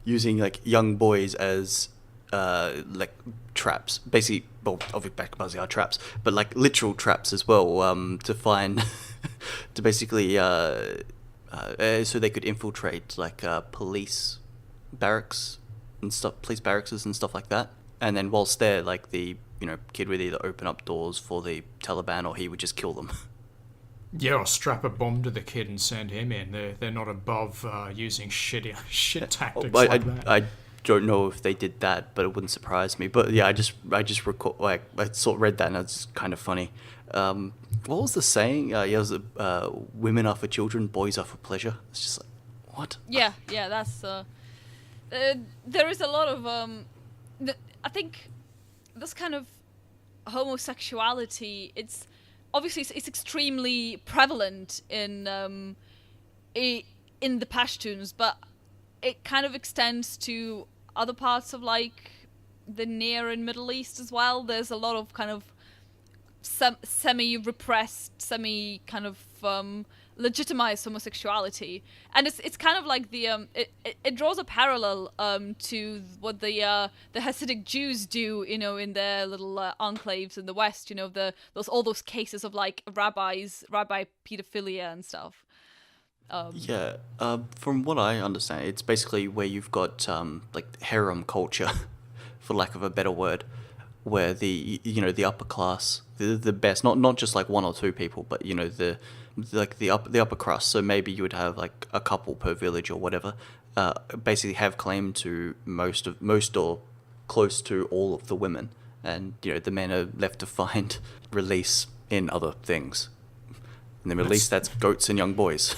[SPEAKER 2] like young boys as like traps, basically. Well, obviously Bakabazi are traps, but like literal traps as well, to find to basically so they could infiltrate like police barracks and stuff, police barracks and stuff like that. And then whilst there, like the kid would either open up doors for the Taliban or he would just kill them.
[SPEAKER 3] Yeah, or strap a bomb to the kid and send him in. They're not above using shit tactics like that.
[SPEAKER 2] I don't know if they did that, but it wouldn't surprise me. But yeah, I just recall, like, I sort of read that and it's kind of funny. What was the saying? It was women are for children, boys are for pleasure. It's just like, what?
[SPEAKER 4] Yeah, that's there is a lot of I think this kind of homosexuality, it's obviously it's extremely prevalent in the Pashtuns, but it kind of extends to other parts of like the Near and Middle East as well. There's a lot of kind of semi-repressed, kind of legitimized homosexuality, and it's kind of like the it draws a parallel to what the Hasidic Jews do, in their little enclaves in the West. All those cases of like rabbi pedophilia and stuff.
[SPEAKER 2] From what I understand, it's basically where you've got like harem culture, for lack of a better word, where the upper class, the best, not just like one or two people, but the upper crust. So maybe you would have like a couple per village or whatever. Basically have claim to most or close to all of the women, and the men are left to find release in other things. And the release, that's goats and young boys.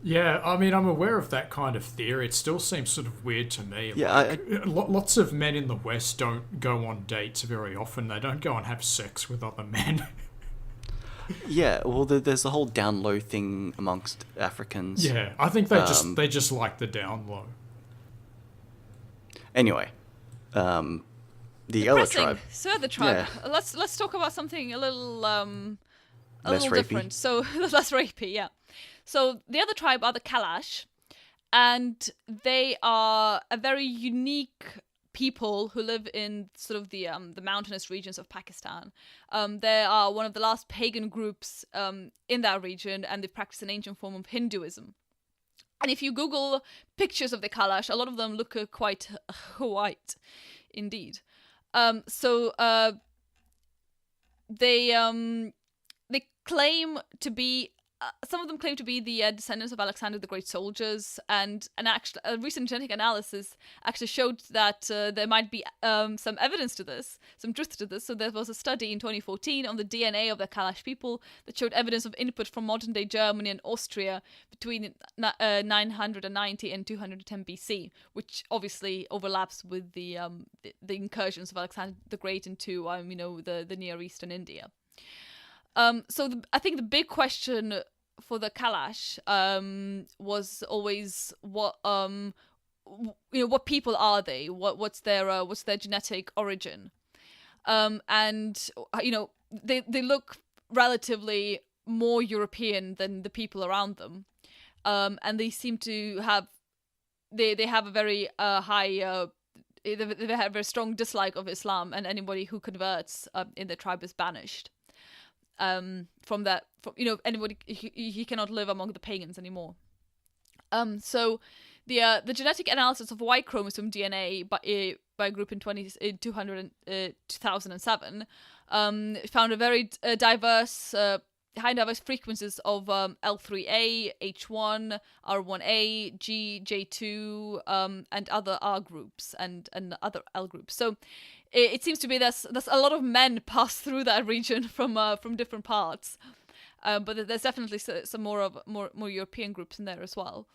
[SPEAKER 3] Yeah, I mean, I'm aware of that kind of theory. It still seems sort of weird to me.
[SPEAKER 2] Yeah,
[SPEAKER 3] lots of men in the West don't go on dates very often. They don't go and have sex with other men.
[SPEAKER 2] Yeah, well, there's the whole down low thing amongst Africans.
[SPEAKER 3] Yeah, I think they just like the down low.
[SPEAKER 2] Anyway, the other tribe.
[SPEAKER 4] So the tribe. Yeah. Let's talk about something a little
[SPEAKER 2] less rapey.
[SPEAKER 4] Different. So less rapey, yeah. So the other tribe are the Kalash, and they are a very unique people who live in sort of the mountainous regions of Pakistan. They are one of the last pagan groups in that region, and they practice an ancient form of Hinduism. And if you Google pictures of the Kalash, a lot of them look quite white, indeed. They claim to be. Some of them claim to be the descendants of Alexander the Great soldiers, and actually, a recent genetic analysis actually showed that there might be some evidence to this, some truth to this. So there was a study in 2014 on the DNA of the Kalash people that showed evidence of input from modern-day Germany and Austria between 990 and 210 BC, which obviously overlaps with the incursions of Alexander the Great into the Near East and India. I think the big question for the Kalash was always what people are they? What's their genetic origin? And they look relatively more European than the people around them, and they seem to have they have a very high. They have a very strong dislike of Islam, and anybody who converts in the tribe is banished. From that, anybody he cannot live among the pagans anymore. So the genetic analysis of Y chromosome DNA by a group in 2007 found a very diverse high diverse frequencies of L3A, H1, R1A, G, J2, and other R groups and other L groups. So it seems to be there's a lot of men pass through that region from different parts, but there's definitely some more European groups in there as well.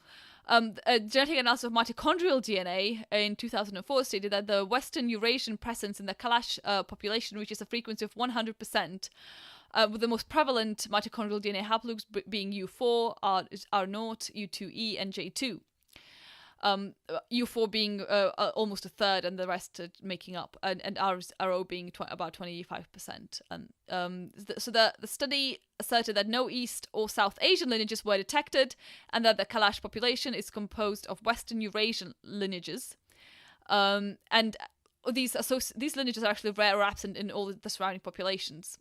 [SPEAKER 4] A genetic analysis of mitochondrial DNA in 2004 stated that the Western Eurasian presence in the Kalash population reaches a frequency of 100%, with the most prevalent mitochondrial DNA haplogroups being U4, R0, U2E, and J2. U4 being almost a third, and the rest making up, and RO being about 25%. And so the study asserted that no East or South Asian lineages were detected, and that the Kalash population is composed of Western Eurasian lineages, and these lineages are actually rare or absent in all the surrounding populations.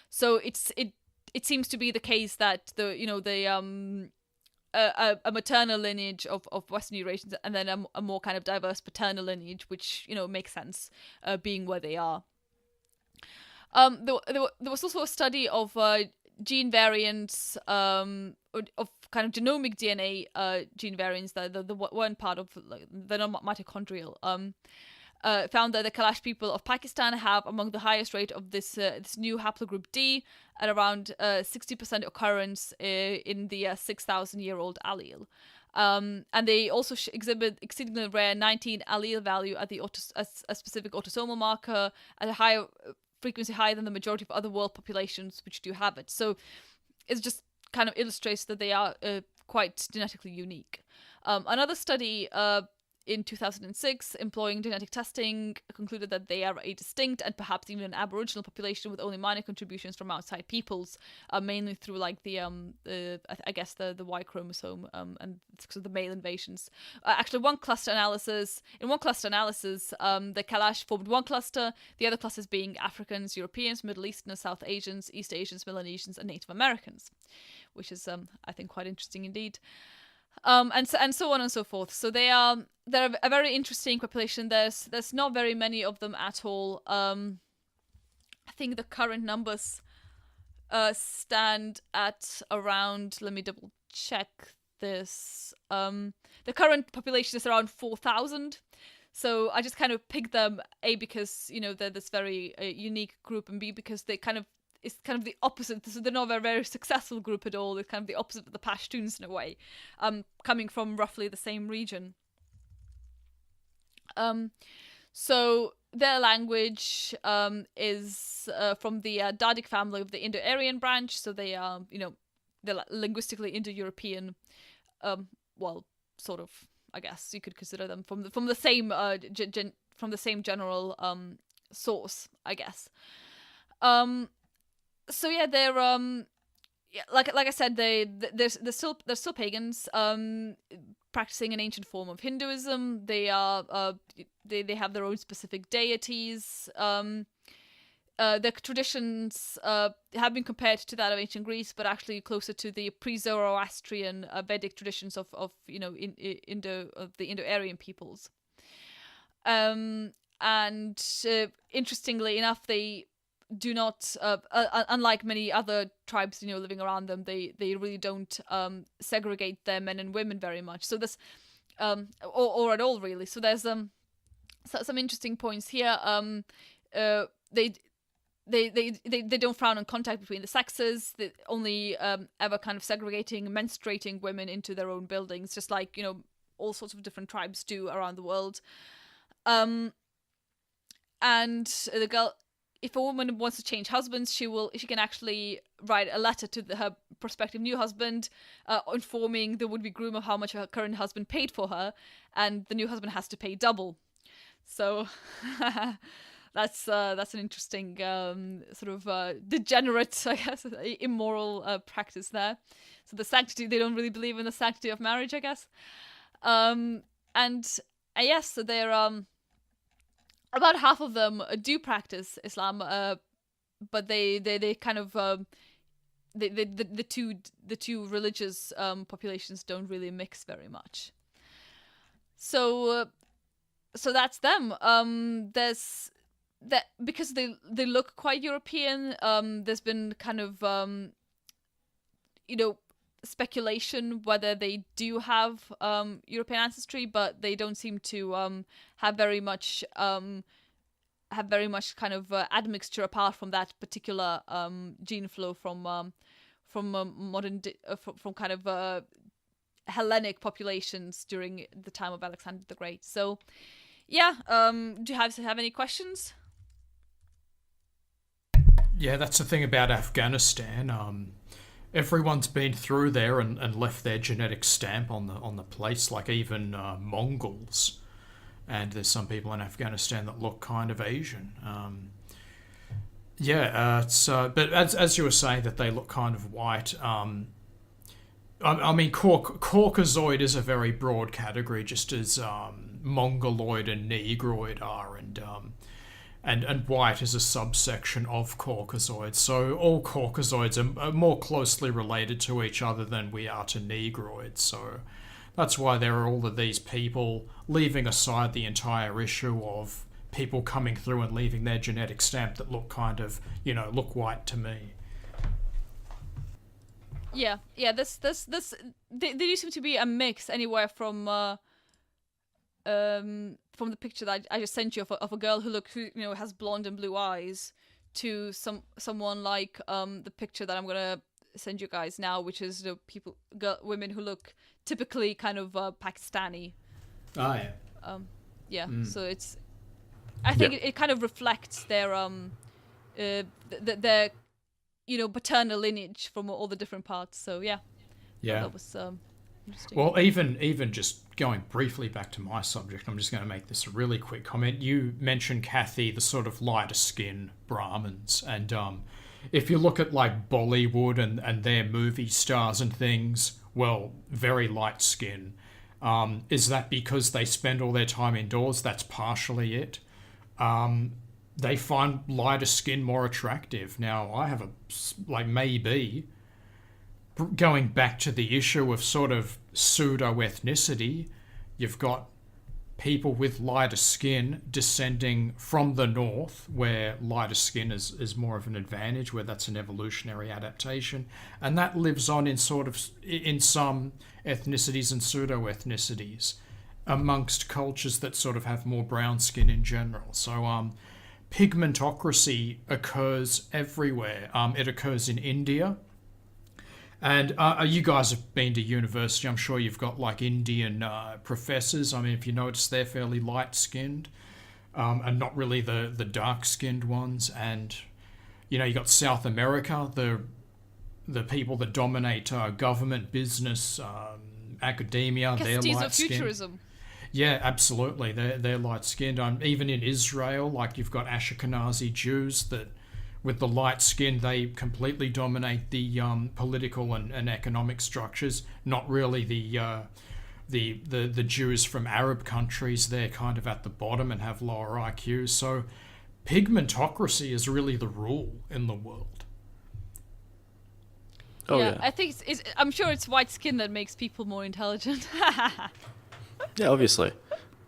[SPEAKER 4] So it seems to be the case that a maternal lineage of Western Eurasians, and then a more kind of diverse paternal lineage, which makes sense, being where they are. There was also a study of gene variants, of kind of genomic DNA gene variants that weren't part of, they're not mitochondrial. Found that the Kalash people of Pakistan have among the highest rate of this new haplogroup D, at around 60% occurrence in the 6,000-year-old allele. And they also exhibit exceedingly rare 19 allele value at a specific autosomal marker at a higher frequency, higher than the majority of other world populations which do have it. So it just kind of illustrates that they are quite genetically unique. Another study in 2006, employing genetic testing, concluded that they are a distinct and perhaps even an aboriginal population with only minor contributions from outside peoples, mainly through like the Y chromosome and so the male invasions. Actually, in one cluster analysis, the Kalash formed one cluster, the other clusters being Africans, Europeans, Middle Easterners, South Asians, East Asians, Melanesians, and Native Americans, which is I think quite interesting indeed. And so on and so forth. So they're a very interesting population. There's not very many of them at all. I think the current numbers stand at around. Let me double check this. The current population is around 4,000. So I just kind of picked them, A, because they're this very unique group, and B, because it's kind of the opposite. So they're not a very successful group at all. They're kind of the opposite of the Pashtuns in a way, coming from roughly the same region. So their language is from the Dardic family of the Indo-Aryan branch. So they are, they're linguistically Indo-European. Well, sort of, I guess you could consider them from the same from the same general source, I guess. So yeah, they're like I said, they're still pagans, practicing an ancient form of Hinduism. They are they have their own specific deities. Their traditions have been compared to that of ancient Greece, but actually closer to the pre-Zoroastrian Vedic traditions of the Indo-Aryan peoples. And interestingly enough, they do not, unlike many other tribes, living around them, they really don't segregate their men and women very much. So this, or at all really. So there's some interesting points here. They don't frown on contact between the sexes. They only ever kind of segregating menstruating women into their own buildings, just like all sorts of different tribes do around the world. And the girl. if a woman wants to change husbands, she can actually write a letter to her prospective new husband, informing the would-be groom of how much her current husband paid for her, and the new husband has to pay double. So that's an interesting sort of degenerate, I guess, immoral practice there. So the sanctity, they don't really believe in the sanctity of marriage, I guess. And yes, so they're about half of them do practice Islam, but they kind of the two religious populations don't really mix very much. So that's them. There's that because they look quite European. There's been kind of speculation whether they do have European ancestry, but they don't seem to have very much kind of admixture apart from that particular gene flow from modern from kind of Hellenic populations during the time of Alexander the Great. So yeah, do you have any questions?
[SPEAKER 3] Yeah, that's the thing about Afghanistan. Everyone's been through there and left their genetic stamp on the place, like even Mongols. And there's some people in Afghanistan that look kind of Asian. But as you were saying, that they look kind of white. I mean, Caucasoid is a very broad category, just as Mongoloid and Negroid are, and white is a subsection of Caucasoid. So all Caucasoids are more closely related to each other than we are to Negroids. So that's why there are all of these people, leaving aside the entire issue of people coming through and leaving their genetic stamp that look kind of, look white to me.
[SPEAKER 4] Yeah. This there do seem to be a mix anywhere from the picture that I just sent you of a girl who has blonde and blue eyes, to someone like the picture that I'm gonna send you guys now, which is women who look typically kind of Pakistani.
[SPEAKER 3] Oh yeah.
[SPEAKER 4] So it's, I think it kind of reflects their their paternal lineage from all the different parts. So yeah. That was interesting.
[SPEAKER 3] Well, even just going briefly back to my subject, I'm just going to make this a really quick comment. You mentioned, Kathy, the sort of lighter skin Brahmins, and if you look at like Bollywood and their movie stars and things, well, very light skin. Is that because they spend all their time indoors? That's partially it. They find lighter skin more attractive. Now, I have maybe going back to the issue of sort of pseudo-ethnicity, you've got people with lighter skin descending from the north, where lighter skin is more of an advantage, where that's an evolutionary adaptation, and that lives on in some ethnicities and pseudo-ethnicities amongst cultures that sort of have more brown skin in general. So pigmentocracy occurs everywhere. It occurs in India. And you guys have been to university. I'm sure you've got like Indian professors. I mean, if you notice, they're fairly light-skinned and not really the dark-skinned ones. And, you got South America, the people that dominate government, business, academia, they're light-skinned.
[SPEAKER 4] Futurism.
[SPEAKER 3] Yeah, absolutely. They're light-skinned. Even in Israel, like you've got Ashkenazi Jews that, with the light skin, they completely dominate the political and economic structures. Not really the Jews from Arab countries. They're kind of at the bottom and have lower IQs. So pigmentocracy is really the rule in the world.
[SPEAKER 2] Oh yeah.
[SPEAKER 4] I think I'm sure it's white skin that makes people more intelligent.
[SPEAKER 2] Yeah, obviously.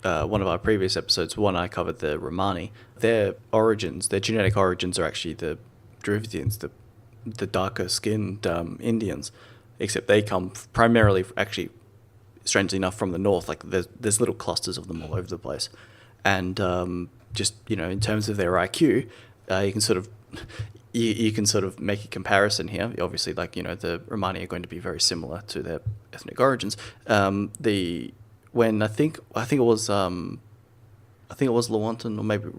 [SPEAKER 2] One of our previous episodes, I covered the Romani. Their genetic origins are actually the Dravidians, the darker skinned Indians, except they come primarily, actually, strangely enough, from the north. Like there's little clusters of them all over the place, and in terms of their IQ, you can sort of make a comparison here. Obviously, the Romani are going to be very similar to their ethnic origins. When I think it was Lewontin, or maybe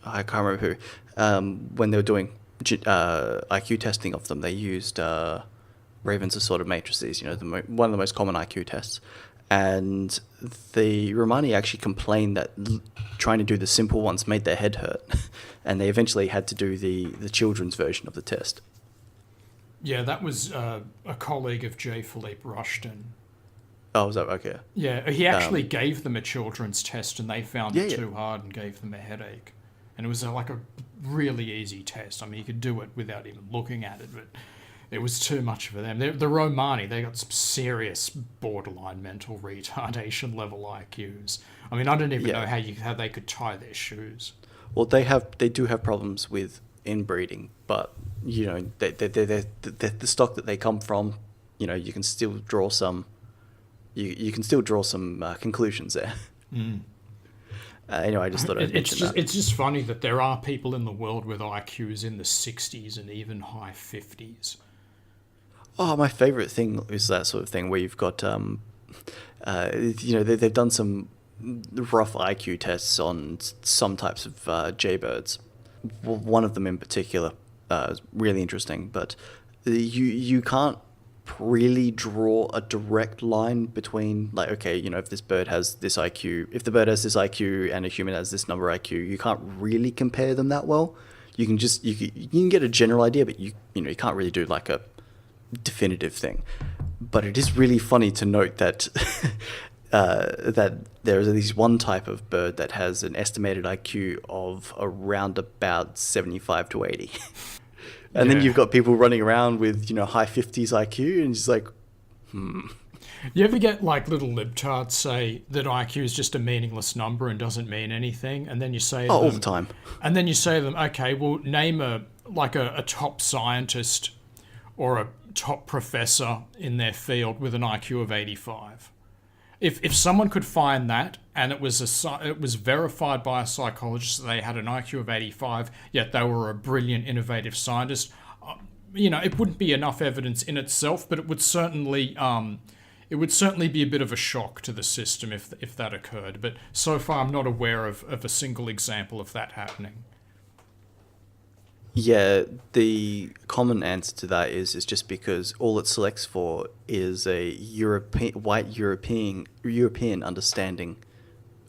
[SPEAKER 2] I can't remember when they were doing IQ testing of them, they used Ravens assorted matrices, one of the most common IQ tests. And the Romani actually complained that trying to do the simple ones made their head hurt. And they eventually had to do the children's version of the test.
[SPEAKER 3] Yeah, that was a colleague of J. Philippe Rushton.
[SPEAKER 2] Oh, was that okay?
[SPEAKER 3] Yeah, he actually gave them a children's test and they found it too hard and gave them a headache. And it was like a really easy test. I mean, you could do it without even looking at it, but it was too much for them. The Romani, they got some serious borderline mental retardation level IQs. I mean, I don't even know how they could tie their shoes.
[SPEAKER 2] Well, they do have problems with inbreeding, but the stock that they come from, you can still draw some. You can still draw some conclusions there. Anyway, I just thought I'd mention that.
[SPEAKER 3] It's just funny that there are people in the world with IQs in the 60s and even high 50s.
[SPEAKER 2] Oh, my favourite thing is that sort of thing where you've got, they've done some rough IQ tests on some types of jaybirds. One of them in particular is really interesting, but you can't really draw a direct line between, like, okay, if this bird has this IQ, if the bird has this IQ and a human has this number IQ, you can't really compare them that well. You can get a general idea, but you can't really do like a definitive thing. But it is really funny to note that that there is at least one type of bird that has an estimated IQ of around about 75 to 80. And then you've got people running around with, high 50s IQ, and it's like,
[SPEAKER 3] You ever get like little libtards say that IQ is just a meaningless number and doesn't mean anything, and then you say to them,
[SPEAKER 2] all the time.
[SPEAKER 3] And then you say to them, okay, well, name a top scientist or a top professor in their field with an IQ of 85. If someone could find that and it was verified by a psychologist that they had an IQ of 85, yet they were a brilliant, innovative scientist, it wouldn't be enough evidence in itself, but it would certainly be a bit of a shock to the system if that occurred. But so far, I'm not aware of a single example of that happening.
[SPEAKER 2] Yeah, the common answer to that is just because all it selects for is a white European understanding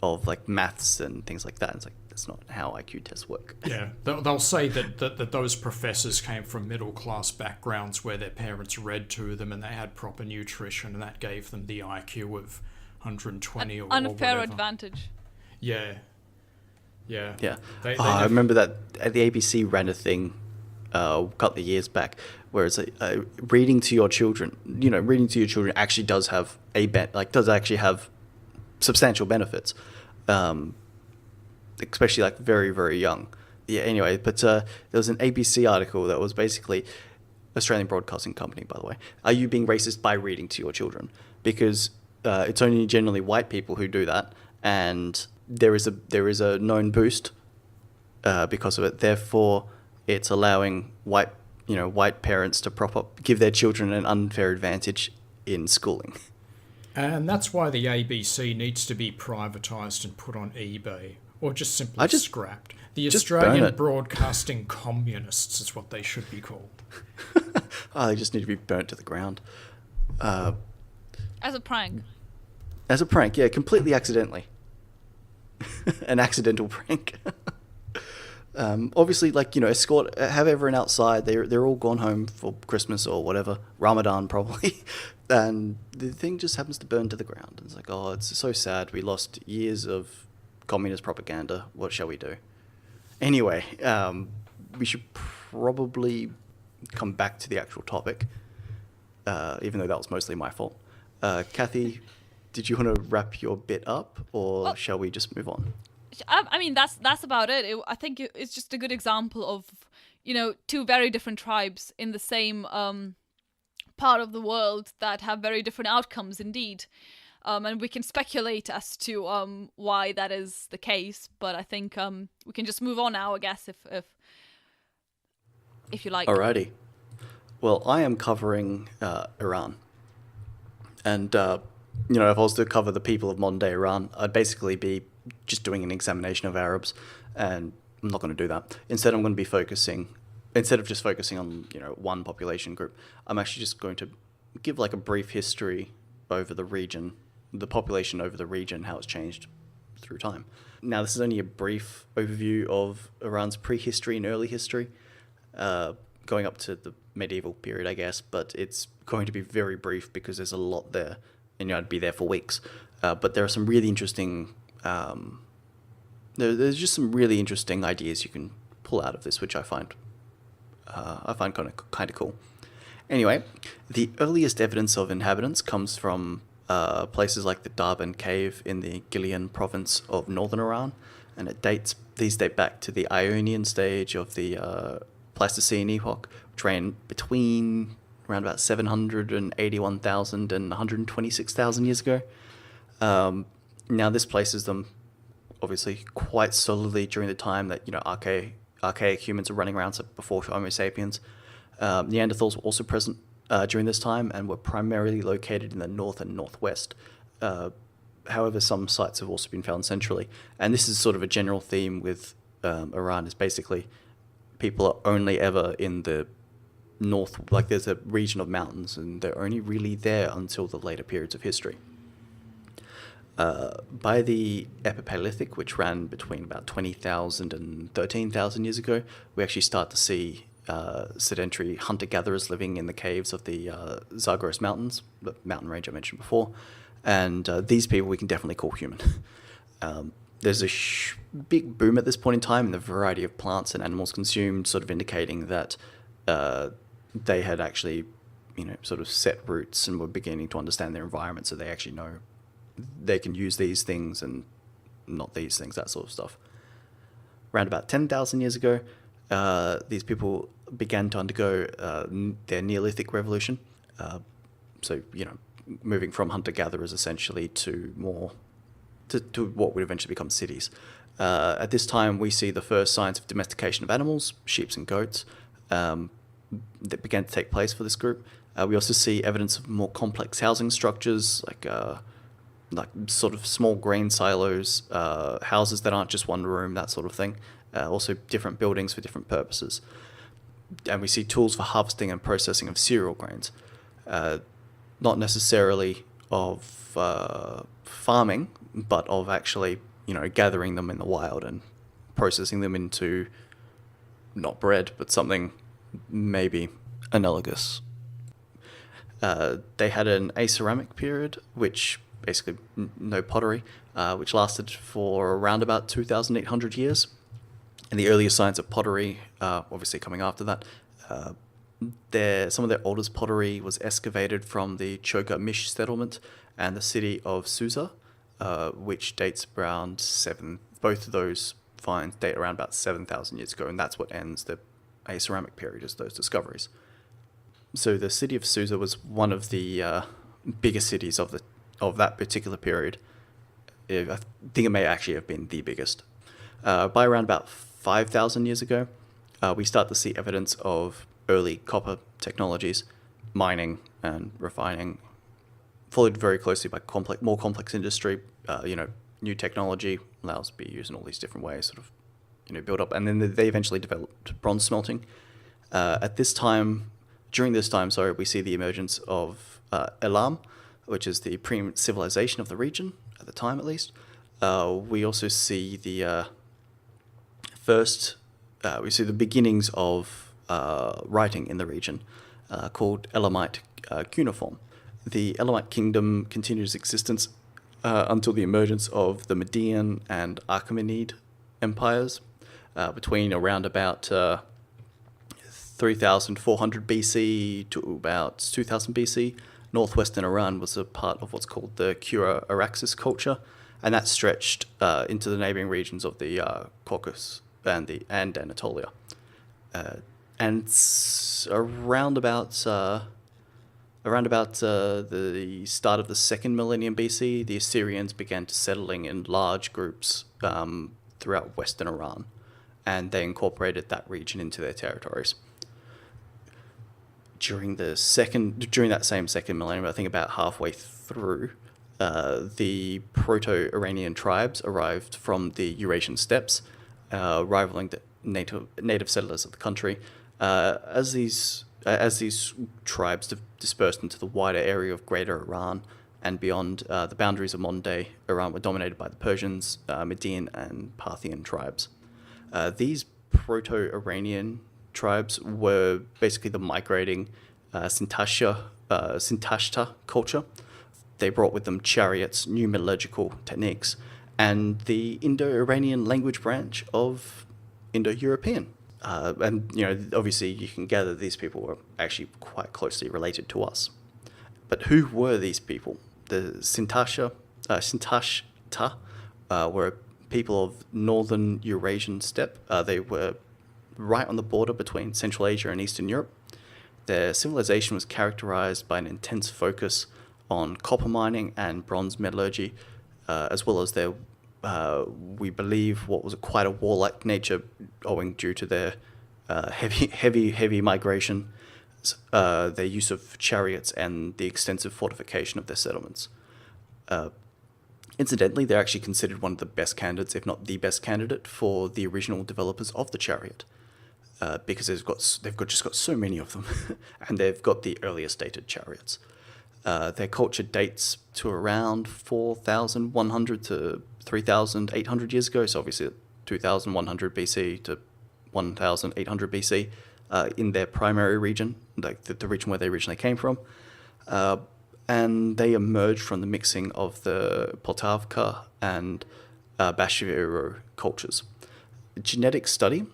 [SPEAKER 2] of like maths and things like that. It's like, that's not how IQ tests work.
[SPEAKER 3] Yeah, they'll say that those professors came from middle class backgrounds where their parents read to them and they had proper nutrition and that gave them the IQ of 120 or whatever.
[SPEAKER 4] Unfair advantage.
[SPEAKER 3] Yeah. Yeah.
[SPEAKER 2] Yeah. I remember that the ABC ran a thing a couple of years back where it's reading to your children. Reading to your children actually does have actually have substantial benefits, especially like very, very young. Yeah. Anyway, but there was an ABC article that was basically Australian Broadcasting Company, by the way. Are you being racist by reading to your children? Because it's only generally white people who do that, and there is a known boost because of it. Therefore, it's allowing white parents to give their children an unfair advantage in schooling.
[SPEAKER 3] And that's why the ABC needs to be privatised and put on eBay, or just simply scrapped. The Australian Broadcasting Communists is what they should be called.
[SPEAKER 2] They just need to be burnt to the ground.
[SPEAKER 4] As a prank.
[SPEAKER 2] As a prank, yeah, completely accidentally. An accidental prank. Obviously, have everyone outside. They're all gone home for Christmas or whatever, Ramadan probably, and the thing just happens to burn to the ground. It's like, oh, it's so sad. We lost years of communist propaganda. What shall we do? Anyway, we should probably come back to the actual topic, even though that was mostly my fault. Kathy, did you want to wrap your bit up, or shall we just move on?
[SPEAKER 4] I mean, that's about it. I think it's just a good example of, two very different tribes in the same part of the world that have very different outcomes indeed. And we can speculate as to why that is the case, but I think we can just move on now, I guess, if you like.
[SPEAKER 2] Alrighty. Well, I am covering Iran. And, if I was to cover the people of modern-day Iran, I'd basically be just doing an examination of Arabs and I'm not going to do that. Instead, I'm going to be focusing, instead of just focusing on, one population group, I'm actually just going to give like a brief history over the region, the population over the region, how it's changed through time. Now, this is only a brief overview of Iran's prehistory and early history, going up to the medieval period, I guess, but it's going to be very brief because there's a lot there, and I'd be there for weeks. But there are some really interesting, there's just some really interesting ideas you can pull out of this, which I find kind of cool. Anyway, the earliest evidence of inhabitants comes from places like the Darwin Cave in the Gillian province of northern Iran, and these date back to the Ionian stage of the Pleistocene epoch, which ran between around about 781,000 and 126,000 years ago. Now this places them obviously quite solidly during the time that archaic humans are running around, so before Homo sapiens. Neanderthals were also present during this time and were primarily located in the north and northwest. However, some sites have also been found centrally. And this is sort of a general theme with Iran, is basically people are only ever in the north, like there's a region of mountains, and they're only really there until the later periods of history. By the Epipaleolithic, which ran between about 20,000 and 13,000 years ago, we actually start to see sedentary hunter-gatherers living in the caves of the Zagros Mountains, the mountain range I mentioned before, and these people we can definitely call human. There's a big boom at this point in time in the variety of plants and animals consumed, sort of indicating that they had actually, sort of set roots and were beginning to understand their environment, so they actually know they can use these things and not these things, that sort of stuff. Around about 10,000 years ago, these people began to undergo their Neolithic revolution. Moving from hunter-gatherers essentially to what would eventually become cities. At this time, we see the first signs of domestication of animals, sheep and goats, that began to take place for this group. We also see evidence of more complex housing structures, like sort of small grain silos, houses that aren't just one room, that sort of thing. Also different buildings for different purposes. And we see tools for harvesting and processing of cereal grains. Not necessarily of farming, but of actually, gathering them in the wild and processing them into not bread, but something maybe analogous. They had an aceramic period, which basically no pottery, which lasted for around about 2,800 years. And the earliest signs of pottery, obviously coming after that, some of their oldest pottery was excavated from the Choga-Mish settlement and the city of Susa, which dates around both of those finds date around about 7,000 years ago, and that's what ends the aceramic period, is those discoveries. So the city of Susa was one of the bigger cities of that particular period. I think it may actually have been the biggest. By around about 5,000 years ago, we start to see evidence of early copper technologies, mining and refining, followed very closely by more complex industry. New technology allows to be used in all these different ways, sort of, build up. And then they eventually developed bronze smelting. During this time, we see the emergence of Elam, which is the pre-civilization of the region, at the time at least. We also see the beginnings of writing in the region, called Elamite cuneiform. The Elamite kingdom continued its existence until the emergence of the Median and Achaemenid empires between around about 3,400 BC to about 2000 BC. Northwestern Iran was a part of what's called the Kura-Araxes culture, and that stretched into the neighboring regions of the Caucasus and Anatolia. And around about the start of the second millennium BC, the Assyrians began to settling in large groups throughout Western Iran, and they incorporated that region into their territories. During that same second millennium, I think about halfway through, the Proto-Iranian tribes arrived from the Eurasian steppes, rivaling the native settlers of the country. As these tribes dispersed into the wider area of Greater Iran and beyond, the boundaries of modern-day Iran were dominated by the Persians, Median, and Parthian tribes. These Proto-Iranian tribes were basically the migrating Sintashta culture. They brought with them chariots, new metallurgical techniques, and the Indo-Iranian language branch of Indo-European. And, obviously you can gather these people were actually quite closely related to us. But who were these people? The Sintashta were people of northern Eurasian steppe. They were right on the border between Central Asia and Eastern Europe. Their civilization was characterized by an intense focus on copper mining and bronze metallurgy, as well as their, we believe, what was quite a warlike nature, owing due to their heavy migration, their use of chariots, and the extensive fortification of their settlements. Incidentally, they're actually considered one of the best candidates, if not the best candidate, for the original developers of the chariot, because they've just got so many of them, and they've got the earliest dated chariots. Their culture dates to around 4,100 to 3,800 years ago, so obviously 2,100 BC to 1,800 BC in their primary region, like the region where they originally came from. And they emerged from the mixing of the Poltavka and Bashkiro cultures. Genetic study,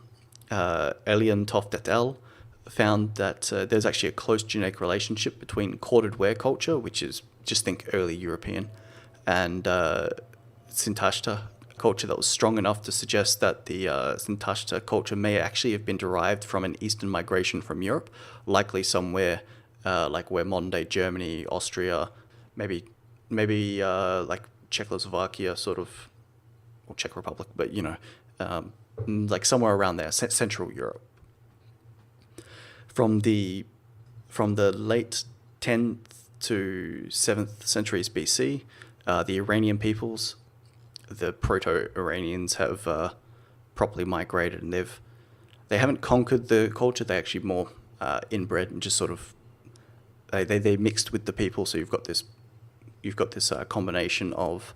[SPEAKER 2] Elian Toft et al. Found that there's actually a close genetic relationship between corded ware culture, which is, just think early European, and Sintashta culture that was strong enough to suggest that the Sintashta culture may actually have been derived from an eastern migration from Europe, likely somewhere like where modern-day Germany, Austria, maybe like Czechoslovakia, sort of, or Czech Republic, but like somewhere around there, Central Europe. From the late 10th to 7th centuries BC, the Iranian peoples, the Proto-Iranians, have properly migrated, and they haven't conquered the culture. They actually more inbred and just sort of they mixed with the people. So you've got this combination of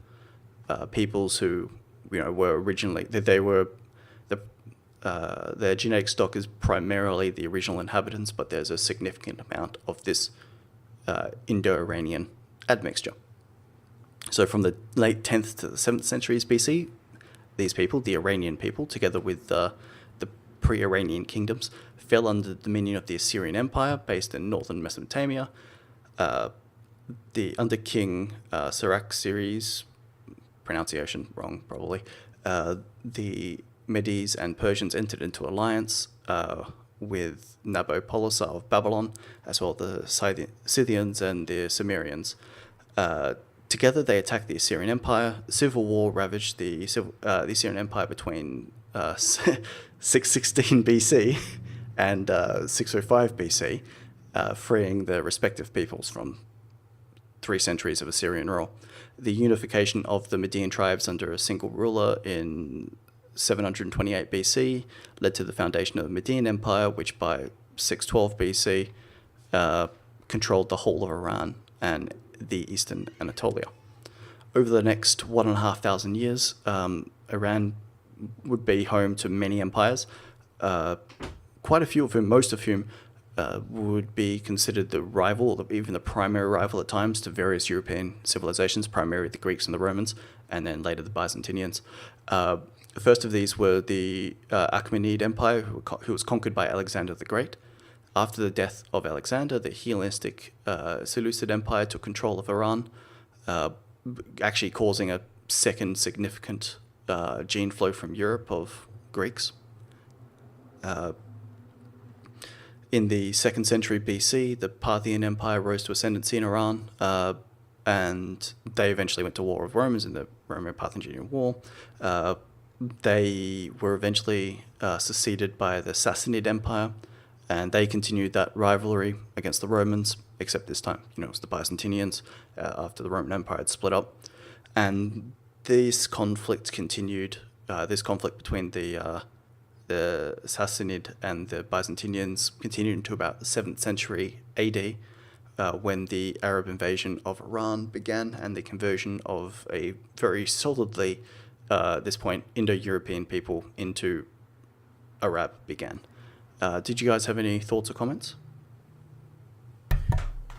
[SPEAKER 2] peoples who were originally their genetic stock is primarily the original inhabitants, but there's a significant amount of this Indo-Iranian admixture. So from the late 10th to the 7th centuries BC, these people, the Iranian people, together with the pre-Iranian kingdoms, fell under the dominion of the Assyrian Empire, based in northern Mesopotamia. Under King Cyaxares, pronunciation wrong probably, the Medes and Persians entered into alliance with Nabopolassar of Babylon, as well as the Scythians and the Cimmerians. Together, they attacked the Assyrian Empire. Civil war ravaged the Assyrian Empire between 616 BC and 605 BC, freeing the respective peoples from 3 centuries of Assyrian rule. The unification of the Median tribes under a single ruler in 728 BC led to the foundation of the Median Empire, which by 612 BC controlled the whole of Iran and the eastern Anatolia. Over the next 1,500 years, Iran would be home to many empires, quite a few of whom, most of whom, would be considered the rival, or even the primary rival at times, to various European civilizations, primarily the Greeks and the Romans, and then later the Byzantinians. The first of these were the Achaemenid Empire, who was conquered by Alexander the Great. After the death of Alexander, the Hellenistic Seleucid Empire took control of Iran, actually causing a second significant gene flow from Europe of Greeks. In the 2nd century BC, the Parthian Empire rose to ascendancy in Iran, and they eventually went to war with Romans in the Roman-Carthaginian War. They were eventually succeeded by the Sassanid Empire, and they continued that rivalry against the Romans, except this time, it was the Byzantinians after the Roman Empire had split up. And this conflict continued this conflict between the Sassanid and the Byzantinians continued into about the 7th century AD, when the Arab invasion of Iran began and the conversion of a very solidly, at this point, Indo-European people into Arab began. Did you guys have any thoughts or comments?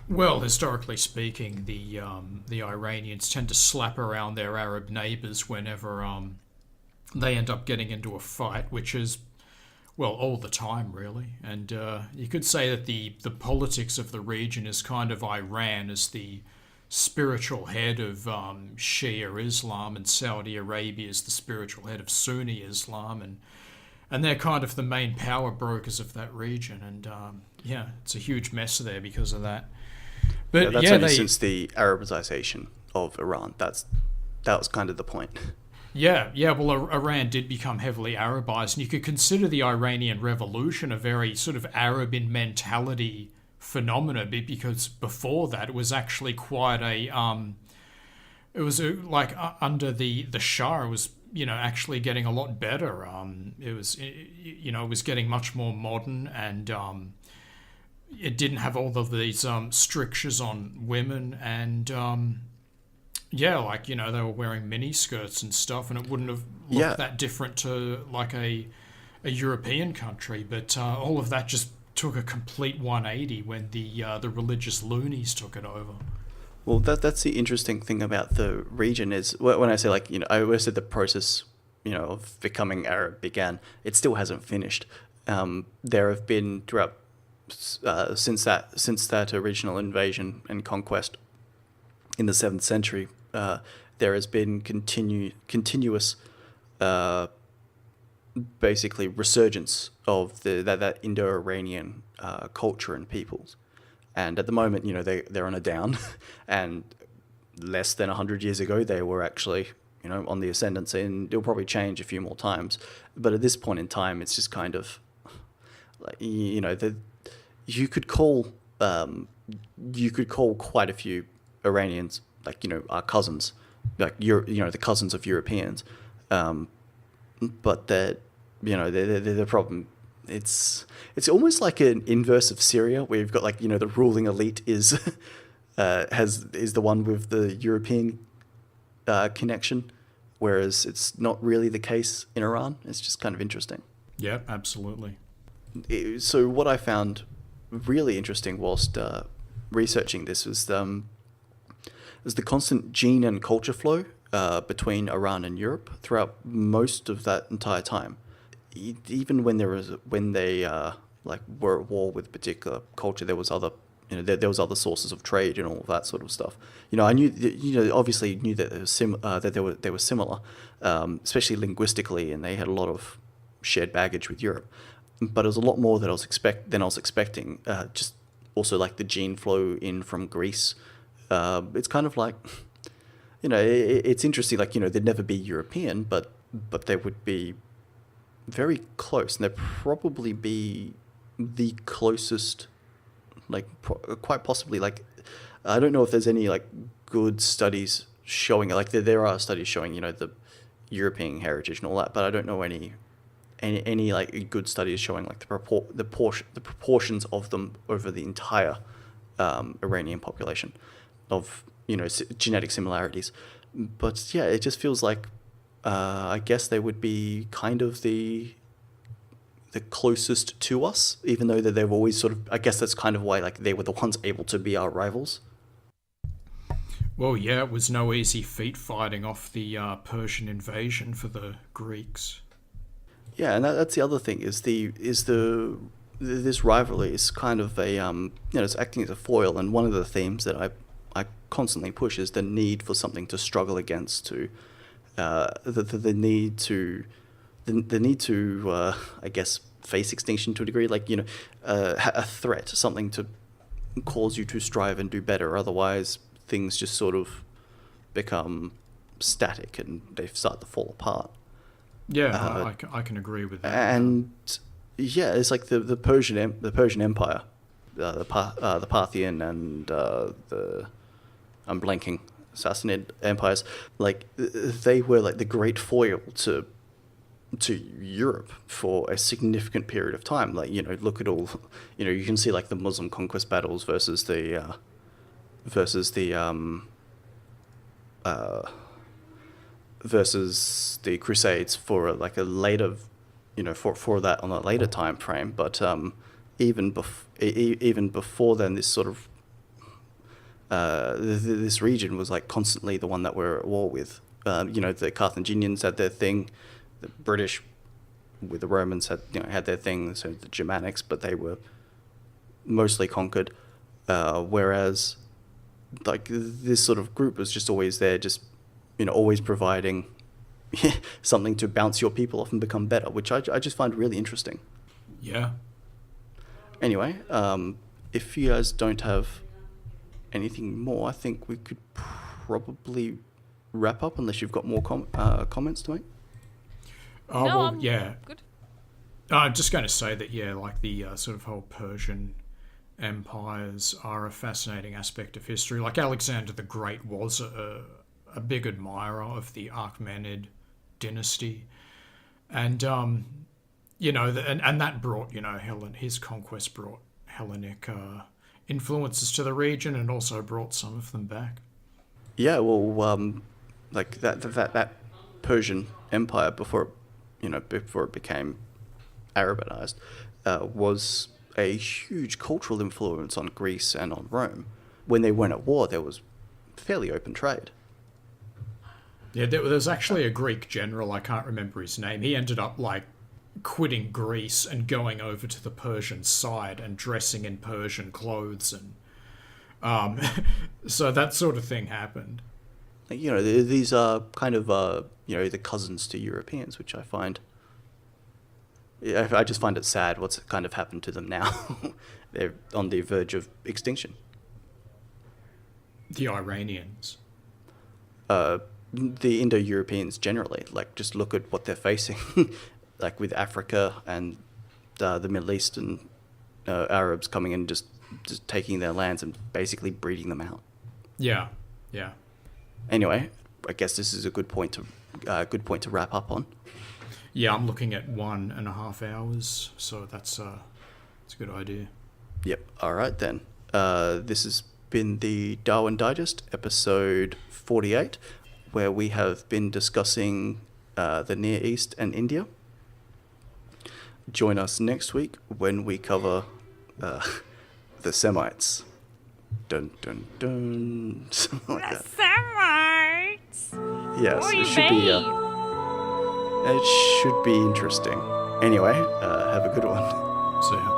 [SPEAKER 3] Well, historically speaking, the Iranians tend to slap around their Arab neighbours whenever they end up getting into a fight, which is, well, all the time, really. And you could say that the politics of the region is kind of Iran as the spiritual head of Shia Islam, and Saudi Arabia is the spiritual head of Sunni Islam, and they're kind of the main power brokers of that region. And yeah, it's a huge mess there because of that. But
[SPEAKER 2] that's only since the Arabization of Iran. That was kind of the point.
[SPEAKER 3] Yeah. Well, Iran did become heavily Arabized, and you could consider the Iranian Revolution a very sort of Arab in mentality phenomena, because before that it was actually quite a it was under the Shah, it was actually getting a lot better. It was it was getting much more modern, and it didn't have all of these strictures on women, and they were wearing mini skirts and stuff, and it wouldn't have looked that different to like a European country. But all of that just took a complete 180 when the religious loonies took it over.
[SPEAKER 2] Well, that's the interesting thing about the region is when I say I always said the process of becoming Arab began. It still hasn't finished. There have been throughout since that original invasion and conquest in the 7th century. There has been continuous, basically resurgence of that Indo-Iranian culture and peoples, and at the moment, they're on a down, and less than 100 years ago, they were actually on the ascendancy, and it'll probably change a few more times. But at this point in time, it's just kind of you could call quite a few Iranians our cousins, the cousins of Europeans, but they're the problem. It's almost like an inverse of Syria, where you've got the ruling elite is the one with the European connection, whereas it's not really the case in Iran. It's just kind of interesting.
[SPEAKER 3] Yeah, absolutely.
[SPEAKER 2] So what I found really interesting whilst researching this was the constant gene and culture flow between Iran and Europe throughout most of that entire time. Even when they were at war with a particular culture, there was other there was other sources of trade and all of that sort of stuff. I knew obviously knew that they were similar, especially linguistically, and they had a lot of shared baggage with Europe. But it was a lot more than I was expecting. Just also the gene flow in from Greece. It's kind of it's interesting. They'd never be European, but they would be very close, and they'd probably be the closest. Quite possibly. I don't know if there's any good studies showing it. There are studies showing the European heritage and all that, but I don't know any good studies showing the proportions of them over the entire Iranian population of genetic similarities. But yeah, it just feels I guess they would be kind of the closest to us, even though that they've always sort of, I guess that's kind of why they were the ones able to be our rivals.
[SPEAKER 3] Well, yeah, it was no easy feat fighting off the Persian invasion for the Greeks.
[SPEAKER 2] Yeah, and that's the other thing is this rivalry is kind of a it's acting as a foil, and one of the themes that I constantly push is the need for something to struggle against, to the need to I guess face extinction to a degree, a threat, something to cause you to strive and do better. Otherwise, things just sort of become static and they start to fall apart.
[SPEAKER 3] Yeah, I can agree with that.
[SPEAKER 2] And yeah, it's the Persian Empire, the Parthian and the I'm blanking Sassanid empires. They were the great foil to to Europe for a significant period of time. Like, look at all, you can see like the Muslim conquest battles versus the Crusades for like a later, for that on a later time frame. But even before then, this sort of this region was like constantly the one that we're at war with. The Carthaginians had their thing, the British with the Romans had their thing, so the Germanics, but they were mostly conquered. Whereas like this sort of group was just always there, just always providing something to bounce your people off and become better, which I just find really interesting.
[SPEAKER 3] Yeah.
[SPEAKER 2] Anyway, if you guys don't have anything more, I think we could probably wrap up, unless you've got more comments to make.
[SPEAKER 3] Oh,
[SPEAKER 4] No,
[SPEAKER 3] well,
[SPEAKER 4] I'm
[SPEAKER 3] yeah.
[SPEAKER 4] good.
[SPEAKER 3] I'm just going to say that, yeah, like the sort of whole Persian empires are a fascinating aspect of history. Like Alexander the Great was a big admirer of the Achaemenid dynasty. And, and that brought, his conquest brought Hellenic influences to the region, and also brought some of them back.
[SPEAKER 2] Yeah, well, like that Persian Empire before it became Arabized, was a huge cultural influence on Greece and on Rome. When they went at war, there was fairly open trade.
[SPEAKER 3] Yeah, there was actually a Greek general, I can't remember his name. He ended up like quitting Greece and going over to the Persian side and dressing in Persian clothes, and so that sort of thing happened.
[SPEAKER 2] These are kind of the cousins to Europeans, which I find. I just find it sad what's kind of happened to them now. They're on the verge of extinction.
[SPEAKER 3] The Iranians.
[SPEAKER 2] The Indo-Europeans generally. Like, just look at what they're facing, like with Africa and the Middle East and Arabs coming in, just taking their lands and basically breeding them out.
[SPEAKER 3] Yeah, yeah.
[SPEAKER 2] Anyway, I guess this is a good point to wrap up on.
[SPEAKER 3] Yeah, I'm looking at 1.5 hours, so that's a good idea.
[SPEAKER 2] Yep. All right then. This has been the Darwin Digest, episode 48, where we have been discussing the Near East and India. Join us next week when we cover the Semites. Dun dun dun. Something like that.
[SPEAKER 4] Semites.
[SPEAKER 2] Yes,
[SPEAKER 4] Oy
[SPEAKER 2] it should be. It should be interesting. Anyway, have a good one.
[SPEAKER 3] So, yeah.